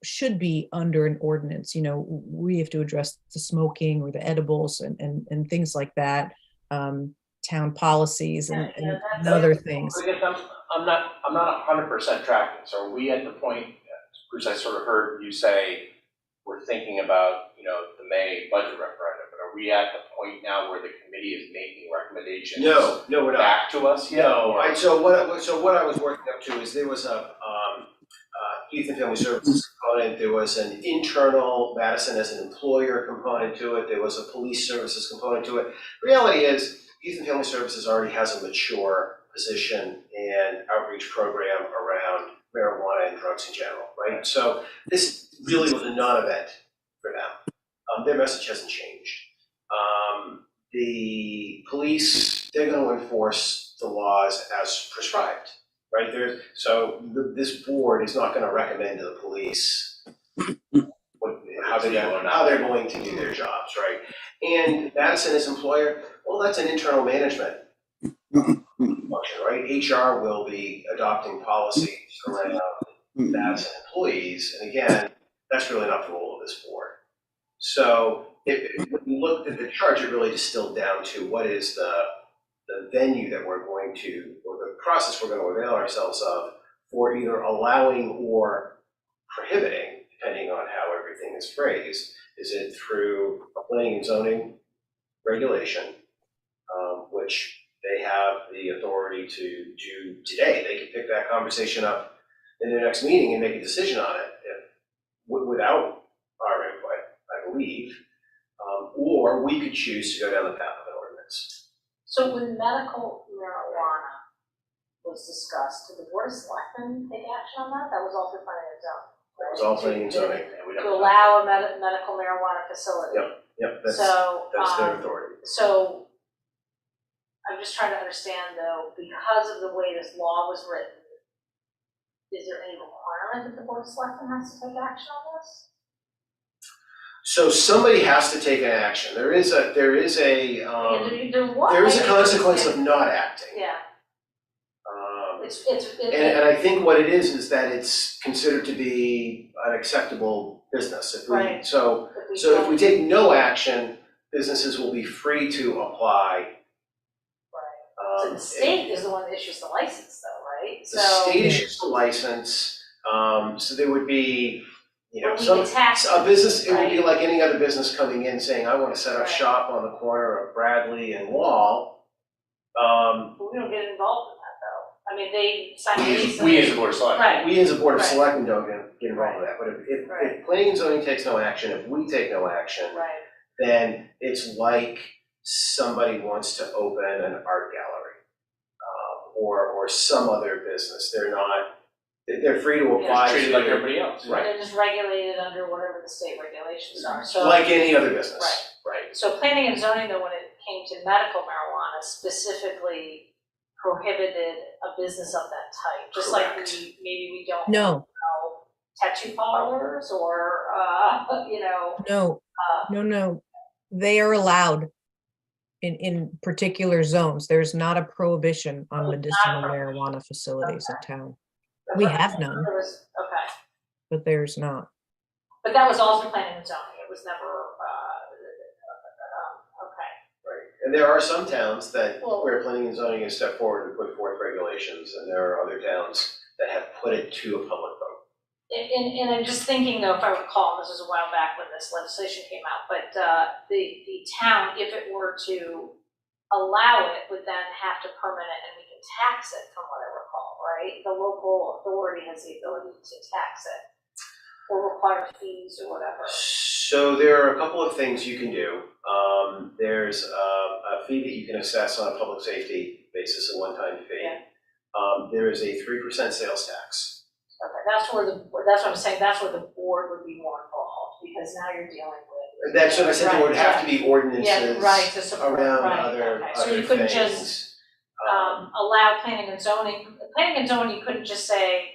should be under an ordinance. We have to address the smoking or the edibles and things like that, town policies and other things. But I guess I'm not 100% tracking. So are we at the point, Bruce, I sort of heard you say, we're thinking about, the May budget referendum, but are we at the point now where the committee is making recommendations? No, we're not. Back to us yet? No, so what I was working up to is there was a youth and family services component, there was an internal Madison as an employer component to it, there was a police services component to it. The reality is, youth and family services already has a mature position and outreach program around marijuana and drugs in general, right? So this really was a non-event for them. Their message hasn't changed. The police, they're going to enforce the laws as prescribed, right? This board is not going to recommend to the police how they're going to do their jobs, right? And Madison as employer, well, that's an internal management function, right? HR will be adopting policies around Madison employees, and again, that's really not the role of this board. So when you looked at the chart, it really distilled down to what is the venue that we're going to, or the process we're going to avail ourselves of for either allowing or prohibiting, depending on how everything is phrased. Is it through a planning and zoning regulation, which they have the authority to do today? They can pick that conversation up in their next meeting and make a decision on it without our input, I believe. Or we could choose to go down the path of an ordinance. So with medical marijuana, was discussed. Did the board of selectmen take action on that? That was all through planning and zoning. It was all planning and zoning. And we To don't- allow a medical marijuana facility. Yep, that's So, their authority. so I'm just trying to understand though, because of the way this law was written, is there any requirement that the board of selectmen has to take action on this? So somebody has to take an action. There is a There was. there is a consequence of not acting. Yeah, Um, it's. And I think what it is that it's considered to be an acceptable business. If we, Right. so if we take no action, businesses will be free to apply. So the state is the one that issues the license though, right? The state issues the license, so there would be, But we would tax a business, it would be right? like any other business coming in saying, I wanna set up Right. shop on the corner of Bradley and Wall. But we don't get involved in that though. I mean, they simultaneously. We as a board of selectmen. Right, We as a board of Right. selectmen don't get involved with that, but if Right. planning and zoning takes no action, if we take no action, right. then it's like somebody wants to open an art gallery, or some other business. They're free to apply to. Treated like everybody else. Right. They're just regulated under whatever the state regulations are, so. Like any other business. Right. So planning and zoning, though, when it came to medical marijuana, specifically prohibited a business of that type, just like Correct. maybe we don't No, allow tattoo parlors or, no, no. They are allowed in particular zones. There's not a prohibition on medicinal marijuana facilities in town. We have none, Okay, but there's not. but that was all through planning and zoning, it was never, okay. Right. And there are some towns that, Well- where planning and zoning has stepped forward and put forth regulations, and there are other towns that have put it to a public vote. And I'm just thinking though, if I recall, this was a while back when this legislation came out, but the town, if it were to allow it, would then have to permit it and we can tax it from what I recall, right? The local authority has the ability to tax it or require fees or whatever. So there are a couple of things you can do. There's a fee that you can assess on a public safety basis, a one-time fee. Yeah. There is a 3% sales tax. Okay, that's what I'm saying, that's where the board would be more involved, because now you're dealing with. That's what I said, there would have to be ordinances Yeah, right, to support, around right, other okay. So you things. couldn't just allow planning and zoning you couldn't just say,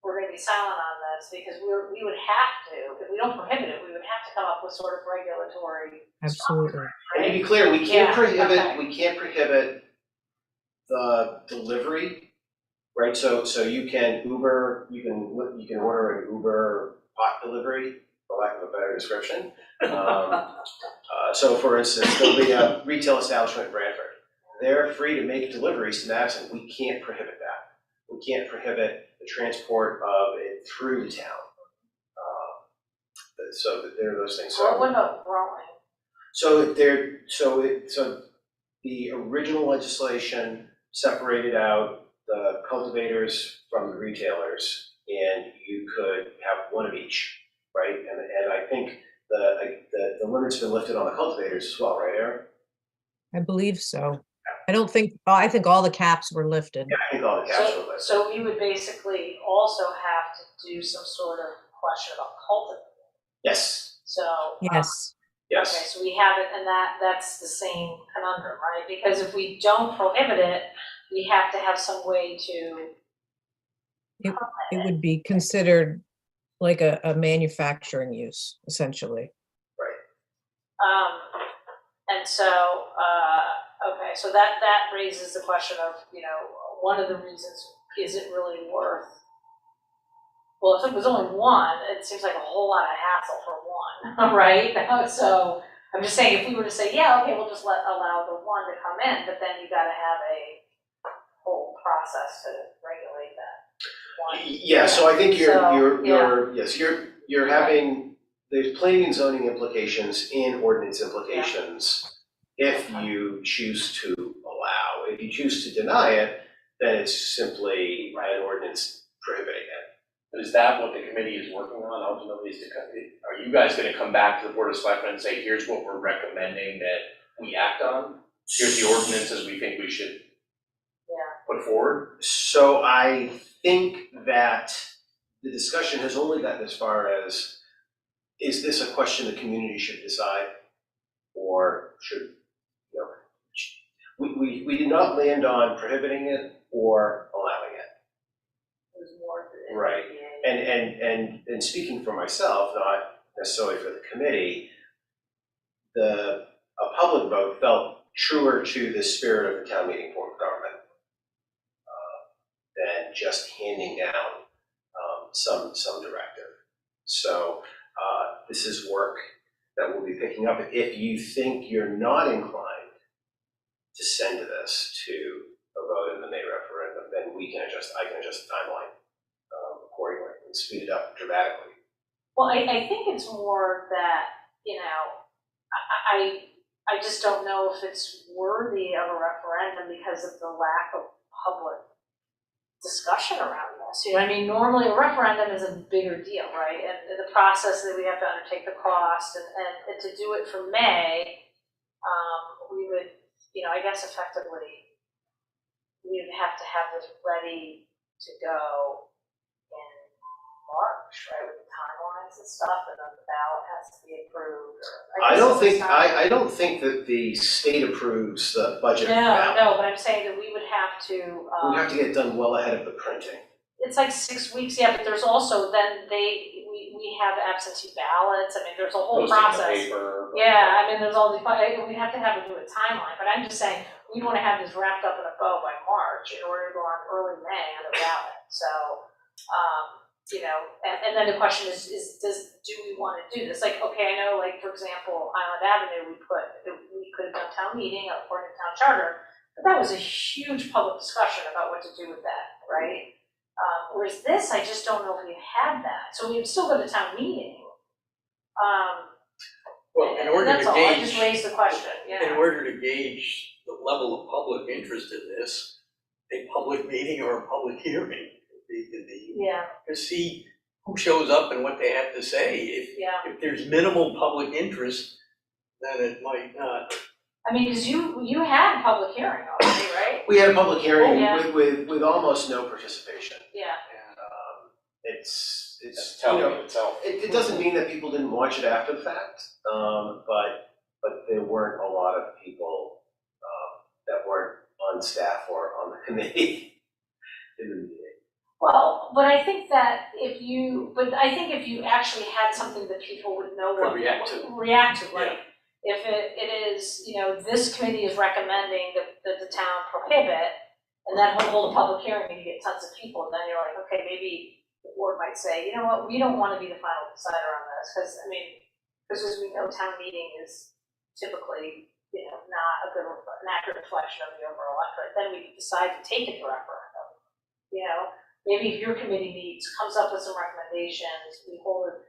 we're gonna be silent on this, because we would have to, if we don't prohibit it, we would have to come up with sort of regulatory. Absolutely. And to be clear, we can't Yeah, prohibit, okay. we can't prohibit the delivery, right? So you can Uber, you can order an Uber pot delivery, for lack of a better description. So for instance, there'll be a retail establishment in Branford. They're free to make deliveries to Madison. We can't prohibit that. We can't prohibit the transport of it through the town. So there are those things. So- Or what about growing? So the original legislation separated out the cultivators from the retailers, and you could have one of each, right? And I think the limit's been lifted on the cultivators as well, right, Aaron? I believe so. I think all the caps were lifted. Yeah, I think all the caps were lifted. So we would basically also have to do some sort of question about cultivating, Yes, so. Yes, Okay, yes. so we have it, and that's the same conundrum, right? Because if we don't prohibit it, we have to have some way to. it would be considered like a manufacturing use, essentially. And so, okay, so that raises the question of, one of the reasons, is it really worth? Well, if it was only one, it seems like a whole lot of hassle for one, right? So I'm just saying, if we were to say, yeah, okay, we'll just allow the one to come in, but then you gotta have a whole process to regulate that one. Yeah, so I think So, you're having, there's planning and zoning implications and ordinance implications if you choose to allow. If you choose to deny it, then it's simply an ordinance prohibiting it. But is that what the committee is working on ultimately? Are you guys gonna come back to the board of selectmen and say, here's what we're recommending that we act on? Here's the ordinances we think we should Yeah. put forward? So I think that the discussion has only gotten as far as, is this a question the community should decide? Or should, you know, we did not land on prohibiting it or allowing it. There's more to it. Right. And speaking for myself, not necessarily for the committee, a public vote felt truer to the spirit of the town meeting form of government than just handing down some directive. So this is work that we'll be picking up. If you think you're not inclined to send this to a vote in the May referendum, then I can adjust the timeline accordingly and speed it up dramatically. Well, I think it's more that, you know, I just don't know if it's worthy of a referendum because of the lack of public discussion around this. You know, I mean, normally a referendum is a bigger deal, right? And the process that we have to undertake, the cost, and to do it for May, we would, you know, I guess effectively, we would have to have this ready to go in March, right, with the timelines and stuff, and then the ballot has to be approved. I don't think that the state approves the budget ballot. No, but I'm saying that we would have to. We have to get it done well ahead of the printing. It's like 6 weeks, yeah, but there's also, then we have absentee ballots, I mean, there's a whole Posting in the process. paper. Yeah, I mean, there's all these, we have to have it do a timeline, but I'm just saying, we wanna have this wrapped up in a bow by March in order to go on early May on the ballot, so, you know, and then the question is do we wanna do this? Like, okay, I know, like, for example, Island Avenue, we could have done town meeting according to town charter, but that was a huge public discussion about what to do with that, right? Whereas this, I just don't know if we had that, so we would still go to town meeting. Well, in And order that's to all, I just gauge, raised the question, in yeah. order to gauge the level of public interest in this, a public meeting or a public hearing would be Yeah, to see who shows up and what they have to say. yeah, If there's minimal public interest, then it might not. I mean, cause you had public hearing already, right? We had a public hearing Yeah. with almost no participation. Yeah, It's It's you telling know, in itself. it doesn't mean that people didn't watch it after the fact, but there weren't a lot of people that weren't on staff or on the committee in the meeting. well, but I think if you actually had something that people would know Could what. react to. React to, like, if it is, you know, this committee is recommending that the town prohibit, and then we'll hold a public hearing and you get tons of people, and then you're like, okay, maybe the board might say, you know what, we don't wanna be the final decider on this, because, I mean, because as we know, town meeting is typically, you know, not an accurate reflection of the overall electorate, then we decide to take it to referendum. You know, maybe if your committee meets, comes up with some recommendations, the board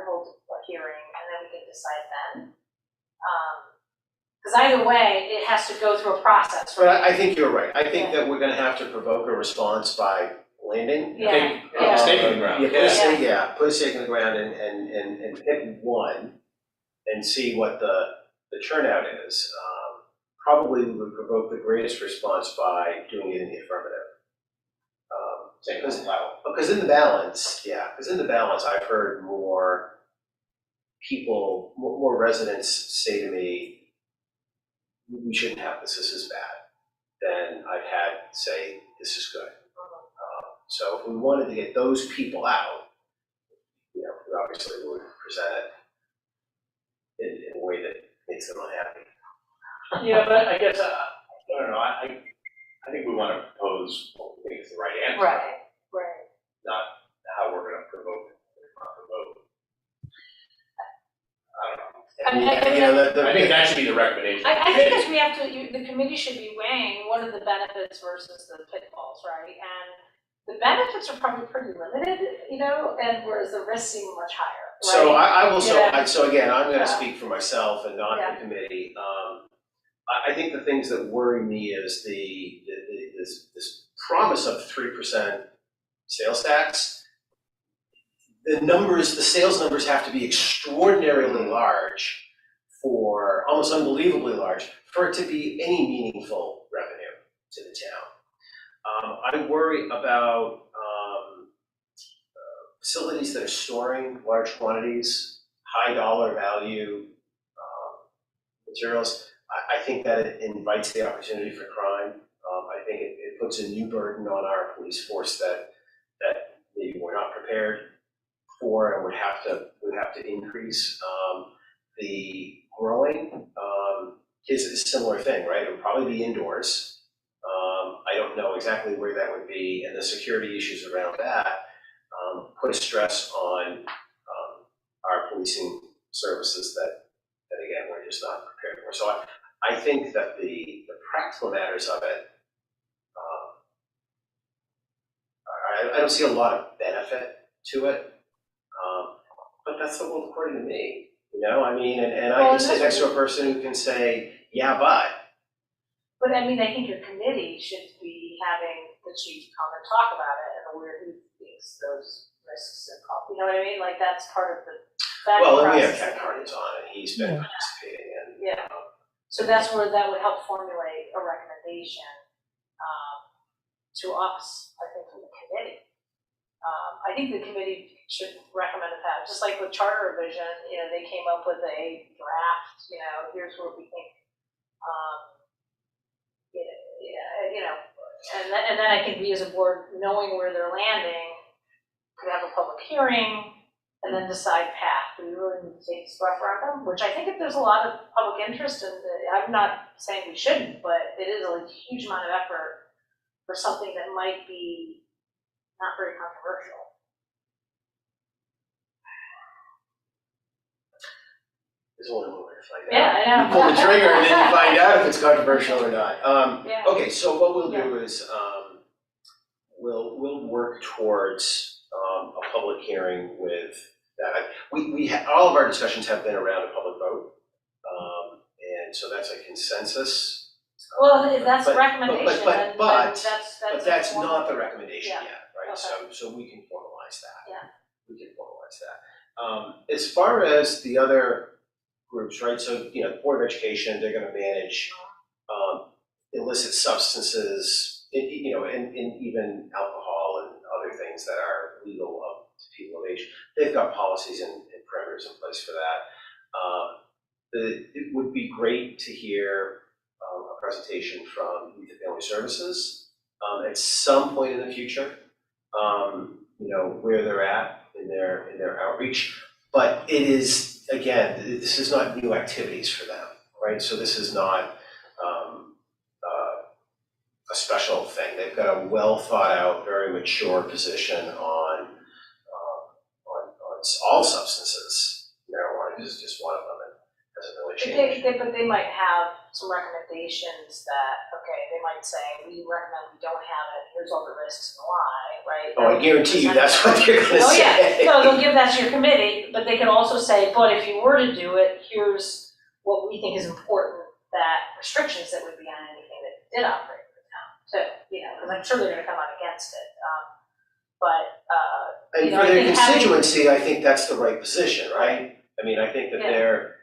holds a hearing, and then we can decide then. Because either way, it has to go through a process, But right? I think you're right. I think that we're gonna have to provoke a response by landing. Yeah, Put a stake in the ground. Put a stake in the ground and hit one and see what the turnout is. Probably we would provoke the greatest response by doing it in the affirmative. Saying it loud. Because in the balance, I've heard more people, more residents say to me, we shouldn't have this is bad, than I've had say, this is good. So if we wanted to get those people out, you know, we obviously would present it in a way that makes them unhappy. Yeah, but I guess, I don't know, I think we want to propose what we think is the right answer. Right. Not how we're gonna provoke it, I don't know. I think that should be the recommendation. I think as we have to, the committee should be weighing what are the benefits versus the pitfalls, right? And the benefits are probably pretty limited, you know, and whereas the risks seem much higher, right? So I will, Yeah. so again, I'm Yeah. gonna speak for myself and not Yeah. the committee. I think the things that worry me is this promise of 3% sales tax. The sales numbers have to be extraordinarily large almost unbelievably large, for it to be any meaningful revenue to the town. I worry about facilities that are storing large quantities, high dollar value materials. I think that it invites the opportunity for crime. I think it puts a new burden on our police force that maybe we're not prepared for and would have to increase. The growing is a similar thing, right? It would probably be indoors. I don't know exactly where that would be, and the security issues around that put a stress on our policing services that again, we're just not prepared for. So I think that the practical matters of it, I don't see a lot of benefit to it, but that's the world according to me. You know, I mean, and I Well, can sit next to a person who can say, yeah, but. But I mean, I think your committee should be having the chief come and talk about it and where he thinks those risks and, you know what I mean? Like, that's part of the Well, and we have process. Ken Carnes on, and he's been Yeah. participating in. Yeah. So that's where that would help formulate a recommendation to us, I think, from the committee. I think the committee should recommend a path, just like with charter revision, you know, they came up with a draft, you know, here's where we think, you know, and then I think we as a board, knowing where they're landing, could have a public hearing and then decide path. Do we really need to take this referendum? Which I think if there's a lot of public interest in, I'm not saying we shouldn't, but it is a huge amount of effort for something that might be not very controversial. There's only one way to find out. Yeah, I know. You pull the trigger and then you find out if it's controversial or not. Yeah. Okay, so what we'll do is, we'll work towards, a public hearing with that. All of our discussions have been around a public vote. And so that's a consensus. Well, if that's a But- recommendation, then that's But that's informal. not the recommendation Yeah. yet, right? Okay. So we can formalize that. Yeah. We can formalize that. As far as the other groups, right, so, you know, Board of Education, they're gonna manage illicit substances, you know, and even alcohol and other things that are legal to people of age. They've got policies and parameters in place for that. It would be great to hear a presentation from Youth and Family Services at some point in the future, you know, where they're at in their outreach. But it is, again, this is not new activities for them, right? So this is not a special thing. They've got a well thought out, very mature position on all substances. Marijuana is just one of them, and hasn't really changed. But they might have some recommendations that, okay, they might say, we recommend we don't have it, here's all the risks and why, right? Oh, I guarantee you that's what they're gonna Oh, say. yeah, no, they'll give that to your committee, but they can also say, but if you were to do it, here's what we think is important, that restrictions that would be on anything that did operate in the town. So, you know, because I'm sure they're gonna come out against it, And you know, for I their think having- constituency, I think that's the right position, right? I mean, I think that Yeah.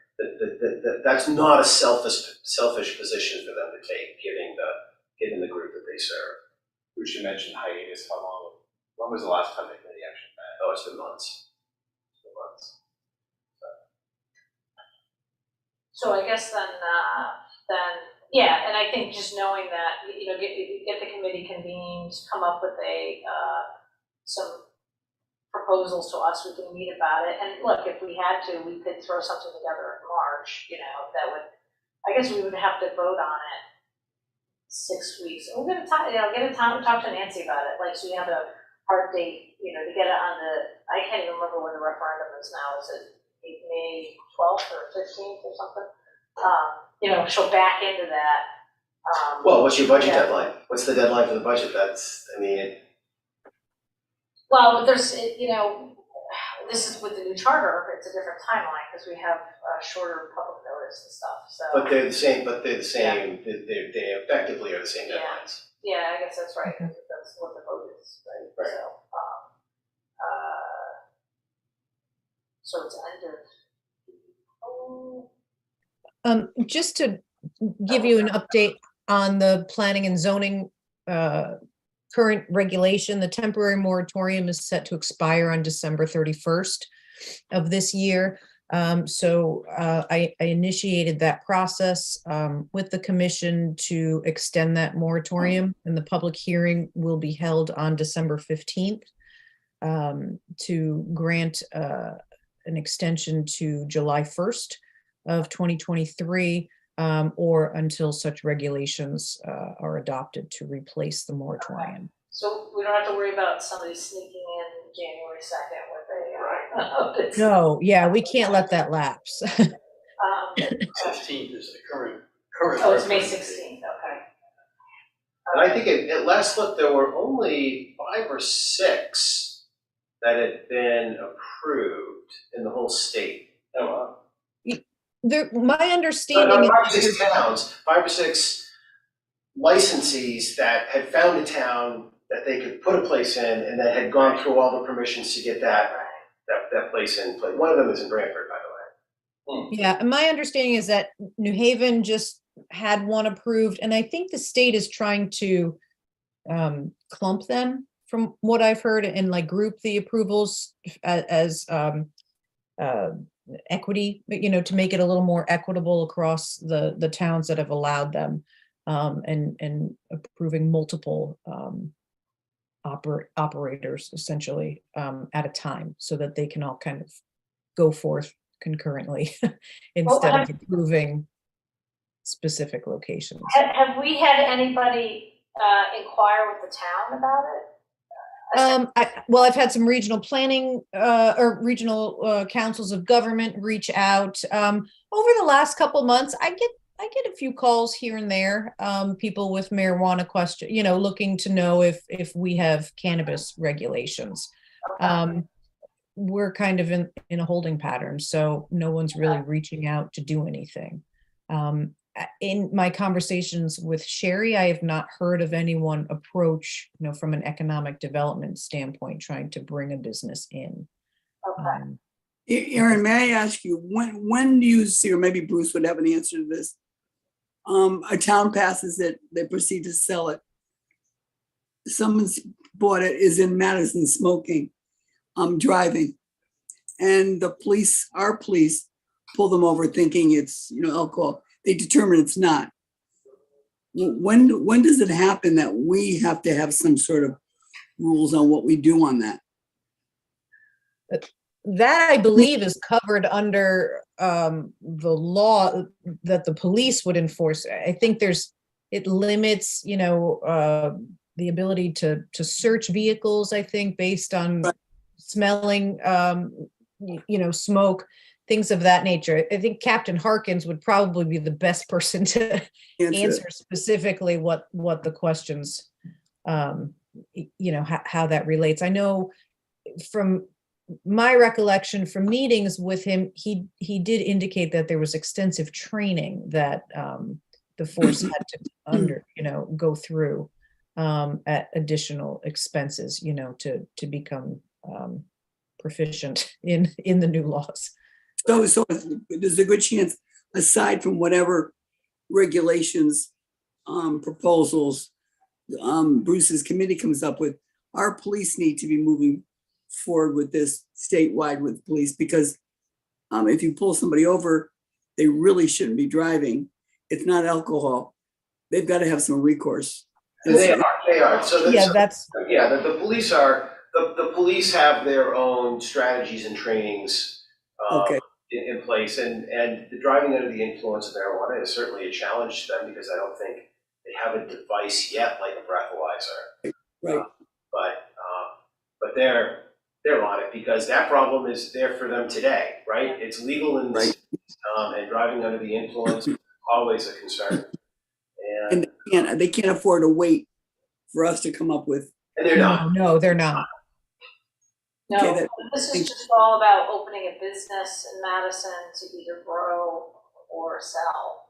that's not a selfish position for them to take, given the group that they serve. We should mention hiatus, when was the last time they really actually met? Oh, it's been months. So I guess then, yeah, and I think just knowing that, you know, get the committee convened, come up with some proposals to us, we can meet about it, and look, if we had to, we could throw something together in March, you know, that would, I guess we would have to vote on it 6 weeks, and we're gonna talk, you know, get a time to talk to Nancy about it, like, so we have a hard date, you know, to get it on I can't even remember when the referendum is now, is it May 12th or 15th or something? You know, she'll back into that. Well, what's your budget Yeah. deadline? What's the deadline for the budget? Well, but there's, you know, this is with the new charter, it's a different timeline, because we have shorter public notice and stuff, so. But they're the same, they effectively are the same Yeah. deadlines. Yeah, I guess that's right, that's what the vote is, right? Right. So it's end of. Just to give you an update on the planning and zoning current regulation. The temporary moratorium is set to expire on December 31st of this year. So I initiated that process with the commission to extend that moratorium, and the public hearing will be held on December 15th to grant an extension to July 1st of 2023, or until such regulations are adopted to replace the moratorium. So we don't have to worry about somebody sneaking in January 2nd with a. No, yeah, we can't let that lapse. 16th is the current. Oh, it's May referendum date. 16th, okay. And I think at last look, there were only 5 or 6 that had been approved in the whole state. Oh, wow. My No, understanding no, is 5 or 6 towns, 5 or 6 licensees that had found a town that they could put a place in and that had gone through all the permissions to get that place in place. One of them is in Brantford, by the way. yeah, and my understanding is that New Haven just had one approved, and I think the state is trying to clump them, from what I've heard, and like group the approvals as equity, to make it a little more equitable across the towns that have allowed them, and approving multiple operators essentially at a time, so that they can all kind of go forth concurrently instead of approving specific locations. Have we had anybody inquire with the town about it? Well, I've had some regional planning or regional councils of government reach out over the last couple months. I get a few calls here and there, people with marijuana question, looking to know if we have cannabis regulations. We're kind of in a holding pattern, so no one's really reaching out to do anything. In my conversations with Sherry, I have not heard of anyone approach, from an economic development standpoint, trying to bring a business in. Aaron, may I ask you, when do you see, or maybe Bruce would have an answer to this, a town passes it, they proceed to sell it. Someone's bought it, is in Madison smoking, driving, and our police pull them over thinking it's, alcohol. They determine it's not. When does it happen that we have to have some sort of rules on what we do on that? That, I believe, is covered under the law that the police would enforce. I think it limits, the ability to search vehicles, I think, based on smelling, smoke, things of that nature. I think Captain Harkins would probably be the best person to answer specifically what the questions, how that relates. I know from my recollection from meetings with him, he did indicate that there was extensive training that the force had to go through at additional expenses, to become proficient in the new laws. So there's a good chance, aside from whatever regulations, proposals Bruce's committee comes up with, our police need to be moving forward with this statewide with police, because if you pull somebody over, they really shouldn't be driving. It's not alcohol. They've got to have some recourse. They are. So the police are, the police have their own strategies and trainings in place, and the driving under the influence of marijuana is certainly a challenge to them, because I don't think they have a device yet like a breathalyzer. Right. But they're on it, because that problem is there for them today, right? It's legal in the state, and driving under the influence is always a concern. And they can't afford to wait for us to come up with. And they're not. No, they're not. No, Okay, this is just all about opening a business in Madison to either grow or sell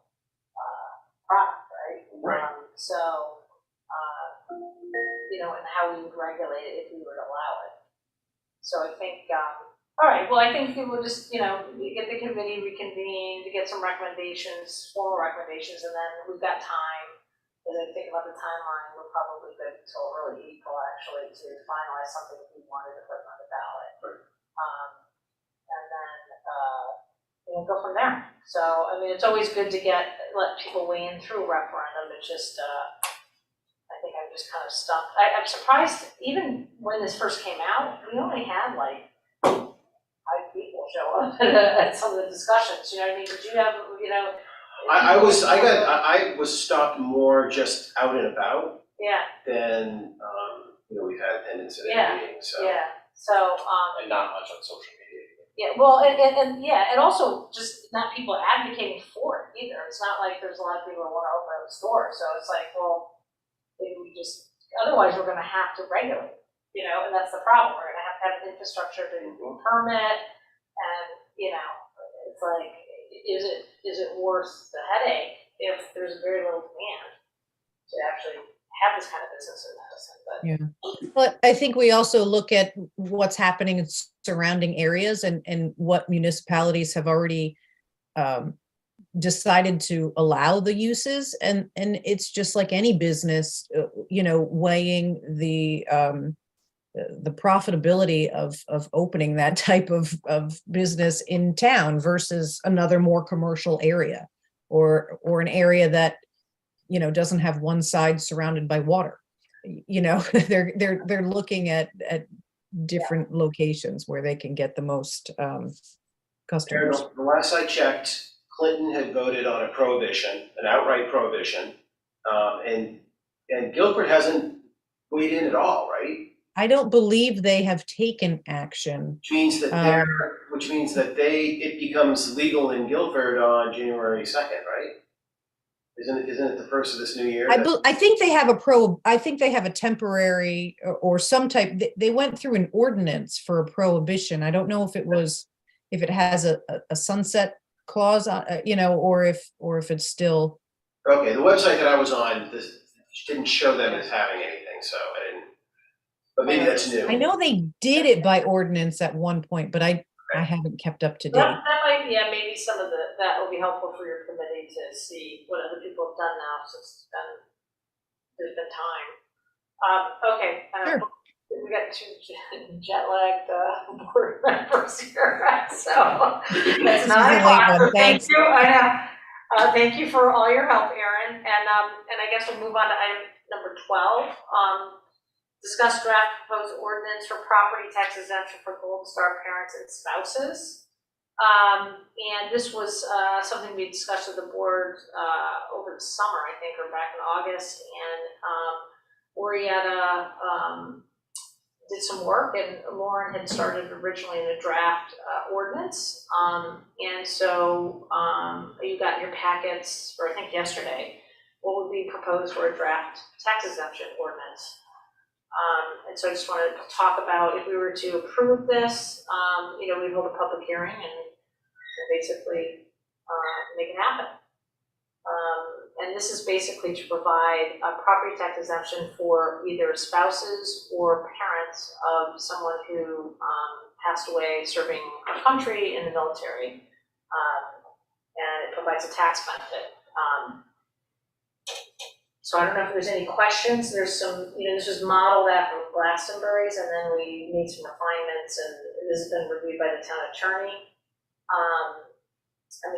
product, right? Right. And how we would regulate it if we were to allow it. So I think, all right, well, I think we'll just, get the committee reconvened to get some recommendations, formal recommendations, and then we've got time. I think about the timeline, we're probably good until early April actually to finalize something we wanted to put on the ballot. And then, go from there. So, I mean, it's always good to let people weigh in through a referendum. It's just, I think I'm just kind of stumped. I'm surprised, even when this first came out, we only had like 5 people show up at some of the discussions, you know what I mean? Did you have, I was stopped more just out and about Yeah, than, we've had attendance at Yeah, any meeting, so. yeah. So, And not much on social media. yeah, well, and also just not people advocating for it either. It's not like there's a lot of people that want to open up a store, so it's like, well, maybe we just, otherwise we're gonna have to regulate, and that's the problem. We're gonna have to have infrastructure to permit, and, it's like, is it worth the headache if there's very little demand to actually have this kind of business in Madison? But But I think we also look at what's happening in surrounding areas and what municipalities have already decided to allow the uses. And it's just like any business, weighing the profitability of opening that type of business in town versus another more commercial area or an area that, doesn't have one side surrounded by water. They're looking at different locations where they can get the most customers. The last I checked, Clinton had voted on a prohibition, an outright prohibition, and Guilford hasn't weighed in at all, right? I don't believe they have taken action. Which means that it becomes legal in Guilford on January 2nd, right? Isn't it the first of this new year? I think they have a temporary or some type, they went through an ordinance for a prohibition. I don't know if it has a sunset clause, or if it's still. Okay, the website that I was on, this didn't show them as having anything, so I didn't, but maybe that's new. I know they did it by ordinance at one point, but I haven't kept up to date. that might, maybe some of that will be helpful for your committee to see what other people have done now since there's been time. Okay. Sure. We got 2 jet-lagged board members here, so that's 9 o'clock. Thank you. I know. Thank you for all your help, Erin. And I guess we'll move on to item number 12. Discuss draft proposed ordinance for property tax exemption for Gold Star parents and spouses. And this was something we discussed with the board over the summer, I think, or back in August. And Orietta did some work, and Lauren had started originally in a draft ordinance. And so you got in your packets, or I think yesterday, what would be proposed for a draft tax exemption ordinance. And so I just wanted to talk about if we were to approve this, we'd hold a public hearing and basically make it happen. And this is basically to provide a property tax exemption for either spouses or parents of someone who passed away serving our country in the military. And it provides a tax benefit. So I don't know if there's any questions. There's some, this was modeled after Glastonbury's, and then we made some refinements, and this has been reviewed by the town attorney.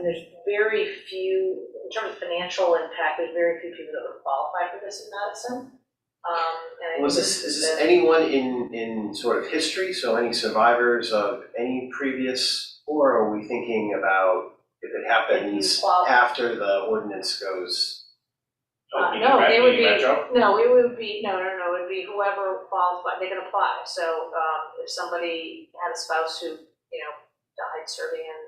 There's very few, in terms of financial impact, there's very few people that would qualify for this in Madison. Is this anyone in sort of history? So any survivors of any previous, or are we thinking about if it happens after the ordinance goes? It would be whoever qualified, they can apply. So if somebody had a spouse who, died serving in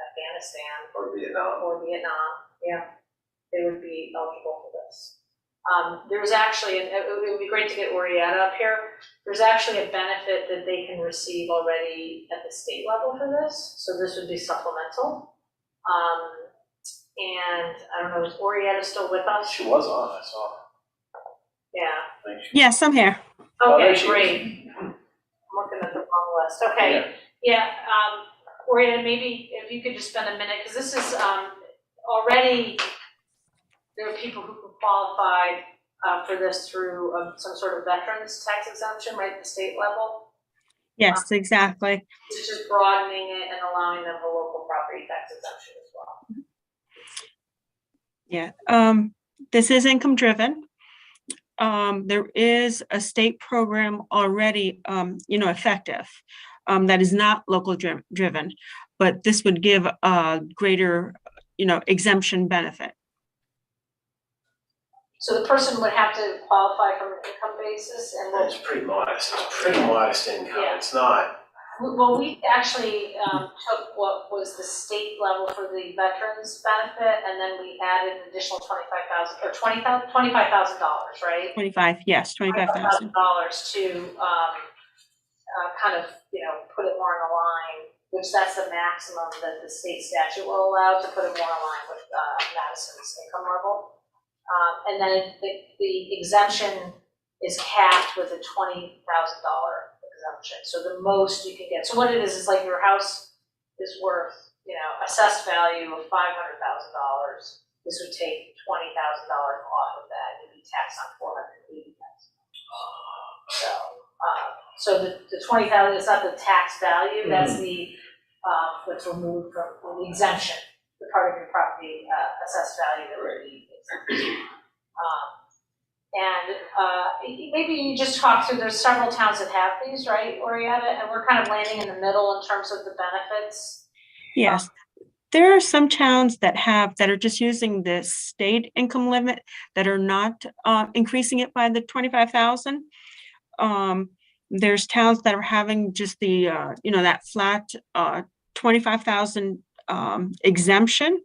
Afghanistan Or Vietnam, yeah, they would be eligible for this. There's actually, and it would be great to get Orietta up here, there's actually a benefit that they can receive already at the state level for this, so this would be supplemental. And I don't know, is Orietta still with us? She was on, I saw her. Yeah. Yes, I'm here. Okay, great. I'm looking at the wrong list. Okay, yeah. Orietta, maybe if you could just spend a minute, because this is already, there are people who can qualify for this through some sort of veterans tax exemption, right, at the state level. Yes, exactly. It's just broadening it and allowing them the local property tax exemption as well. Yeah. This is income driven. There is a state program already, effective, that is not local driven, but this would give a greater, exemption benefit. So the person would have to qualify from an income basis and It's pretty modest, income, Yeah. it's not. well, we actually took what was the state level for the veterans benefit, and then we added an additional $25,000, or $25,000, right? 25, yes, 25,000. $25,000 to kind of, put it more in a line, which that's the maximum that the state statute will allow, to put it more in line with Madison's income level. And then the exemption is capped with a $20,000 exemption. So the most you can get. So what it is like your house is worth, assessed value of $500,000. This would take $20,000 off of that. You'd be taxed on $480,000. So the $20,000 is not the tax value. That's the what's removed from the exemption, the part of your property assessed value that would be exempt. And maybe you just talk through, there's several towns that have these, right, Orietta? And we're kind of landing in the middle in terms of the benefits. Yes. There are some towns that are just using the state income limit that are not increasing it by the 25,000. There's towns that are having just the, that flat 25,000 exemption.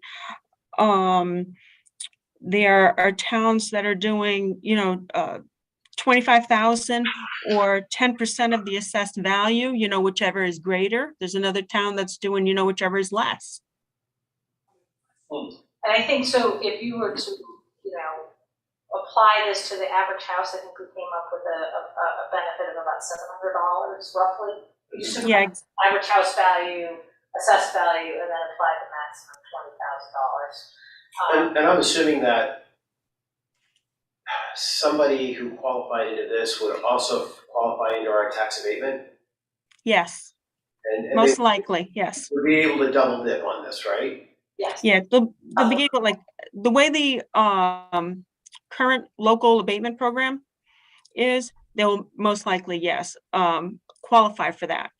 There are towns that are doing, 25,000 or 10% of the assessed value, whichever is greater. There's another town that's doing, whichever is less. And I think so if you were to, apply this to the average house, I think we came up with a benefit of about $700 roughly. You just took Yeah. average house value, assessed value, and then apply the maximum $20,000. And I'm assuming that somebody who qualified into this would also qualify into our tax abatement? Yes, And most they likely, yes. would be able to double dip on this, right? Yes. Yeah, they'll be able, like, the way the current local abatement program is, they'll most likely, yes, qualify for that.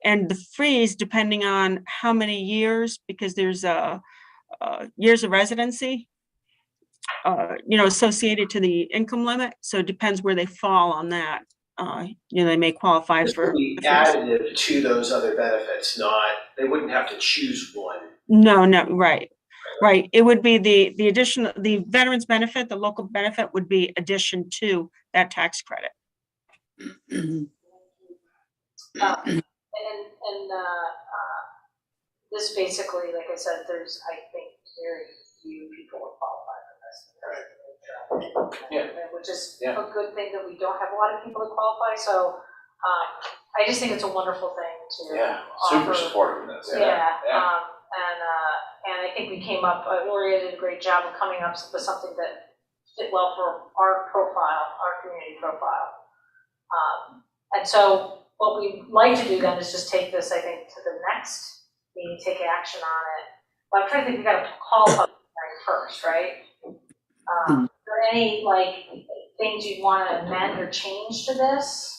And the freeze, depending on how many years, because there's years of residency, associated to the income limit. So it depends where they fall on that. They may qualify This for. would be additive to those other benefits, they wouldn't have to choose one. No, right. It would be the additional, the veterans benefit, the local benefit would be addition to that tax credit. This basically, like I said, there's, I think, very few people who qualify for this. Yeah. Which is Yeah. a good thing that we don't have a lot of people who qualify, so I just think it's a wonderful thing to Yeah, offer. super supportive of this. Yeah, and I think we came up, Gloria did a great job of coming up with something that fit well for our profile, our community profile. And so what we'd like to do then is just take this, I think, to the next meeting, take action on it. But I'm trying to think, we gotta call public hearing first, right? Are there any, things you'd wanna amend or change to this?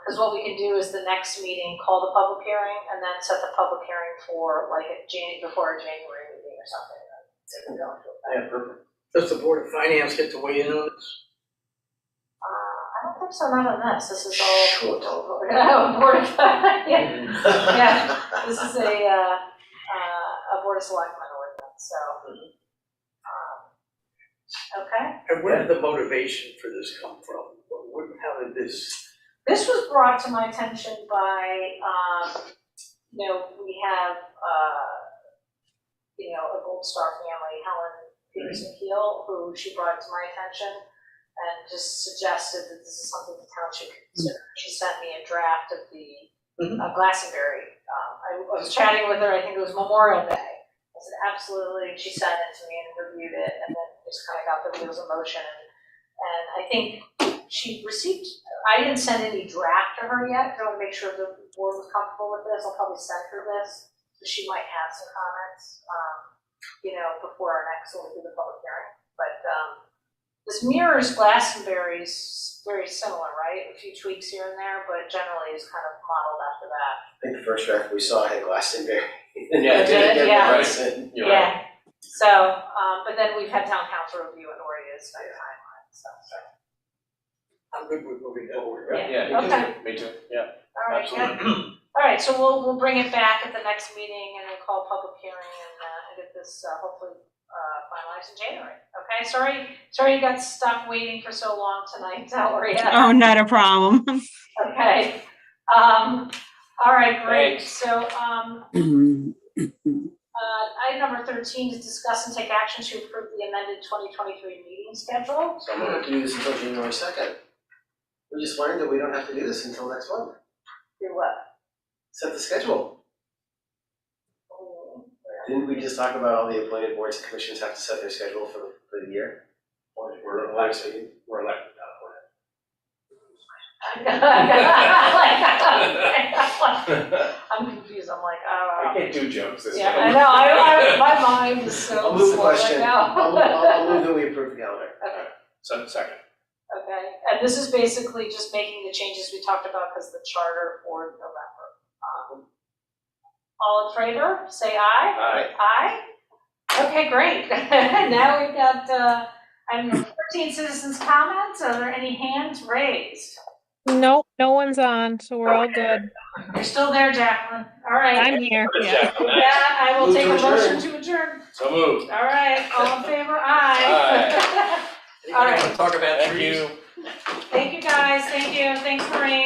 Because what we can do is the next meeting, call the public hearing, and then set the public hearing for before a January meeting or something. Yeah, perfect. Does the Board of Finance get to weigh in on this? I don't think so, not on this. This is all. Sure. Board of, yeah, this is a Board of Selectmen ordinance, so. Okay. And where did the motivation for this come from? How did this? This was brought to my attention by, we have, a Gold Star family, Helen Peterson Keel, who she brought to my attention and just suggested that this is something the town should consider. She sent me a draft of the Glastonbury. I was chatting with her, I think it was Memorial Day. I said, absolutely, and she sent it to me and reviewed it, and then just kind of got the wheels in motion. And I think she received, I didn't send any draft to her yet, I want to make sure the board was comfortable with this, I'll probably send her this, so she might have some comments, before our next, when we do the public hearing. But this mirrors Glastonbury's very similar, right? A few tweaks here and there, but generally is kind of modeled after that. I think the first draft we saw had Glastonbury. Yeah, it did, yeah. Right. You're right. Yeah, so, but then we've had town council review and Lori is by timeline, so. I'm good with moving forward. Yeah, Okay. me too, yeah. All right, good. Absolutely. All right, so we'll bring it back at the next meeting and we'll call a public hearing and get this hopefully finalized in January. Okay, sorry you got stuck waiting for so long tonight, Valeria. Oh, not a problem. Okay, all right, great. Thanks. So, item number 13 is discuss and take action to approve the amended 2023 meeting schedule. So I'm gonna have to do this until January 2nd. We just learned that we don't have to do this until next month. Do what? Set the schedule. Didn't we just talk about all the appointed boards and commissions have to set their schedule for the year? We're elected, we're elected, I'm confused, I'm like, I can't do jokes this way. yeah, I know, my mind is so I'll move the slow right question, now. I'll move that we approve the calendar. Second. Okay, and this is basically just making the changes we talked about because the charter for November. All in favor, say aye. Aye. Aye? Okay, great. Now we've got, item 14, citizens' comments. Are there any hands raised? Nope, no one's on, so we're all good. You're still there, Jacqueline. All right. I'm here, What is yeah. Jacqueline? With that, I will Move take to a motion adjourn. to adjourn. So moved. All right, all in favor, aye. Anybody want to talk about Thank trees? you. Thank you, guys. Thank you. Thanks, Maureen.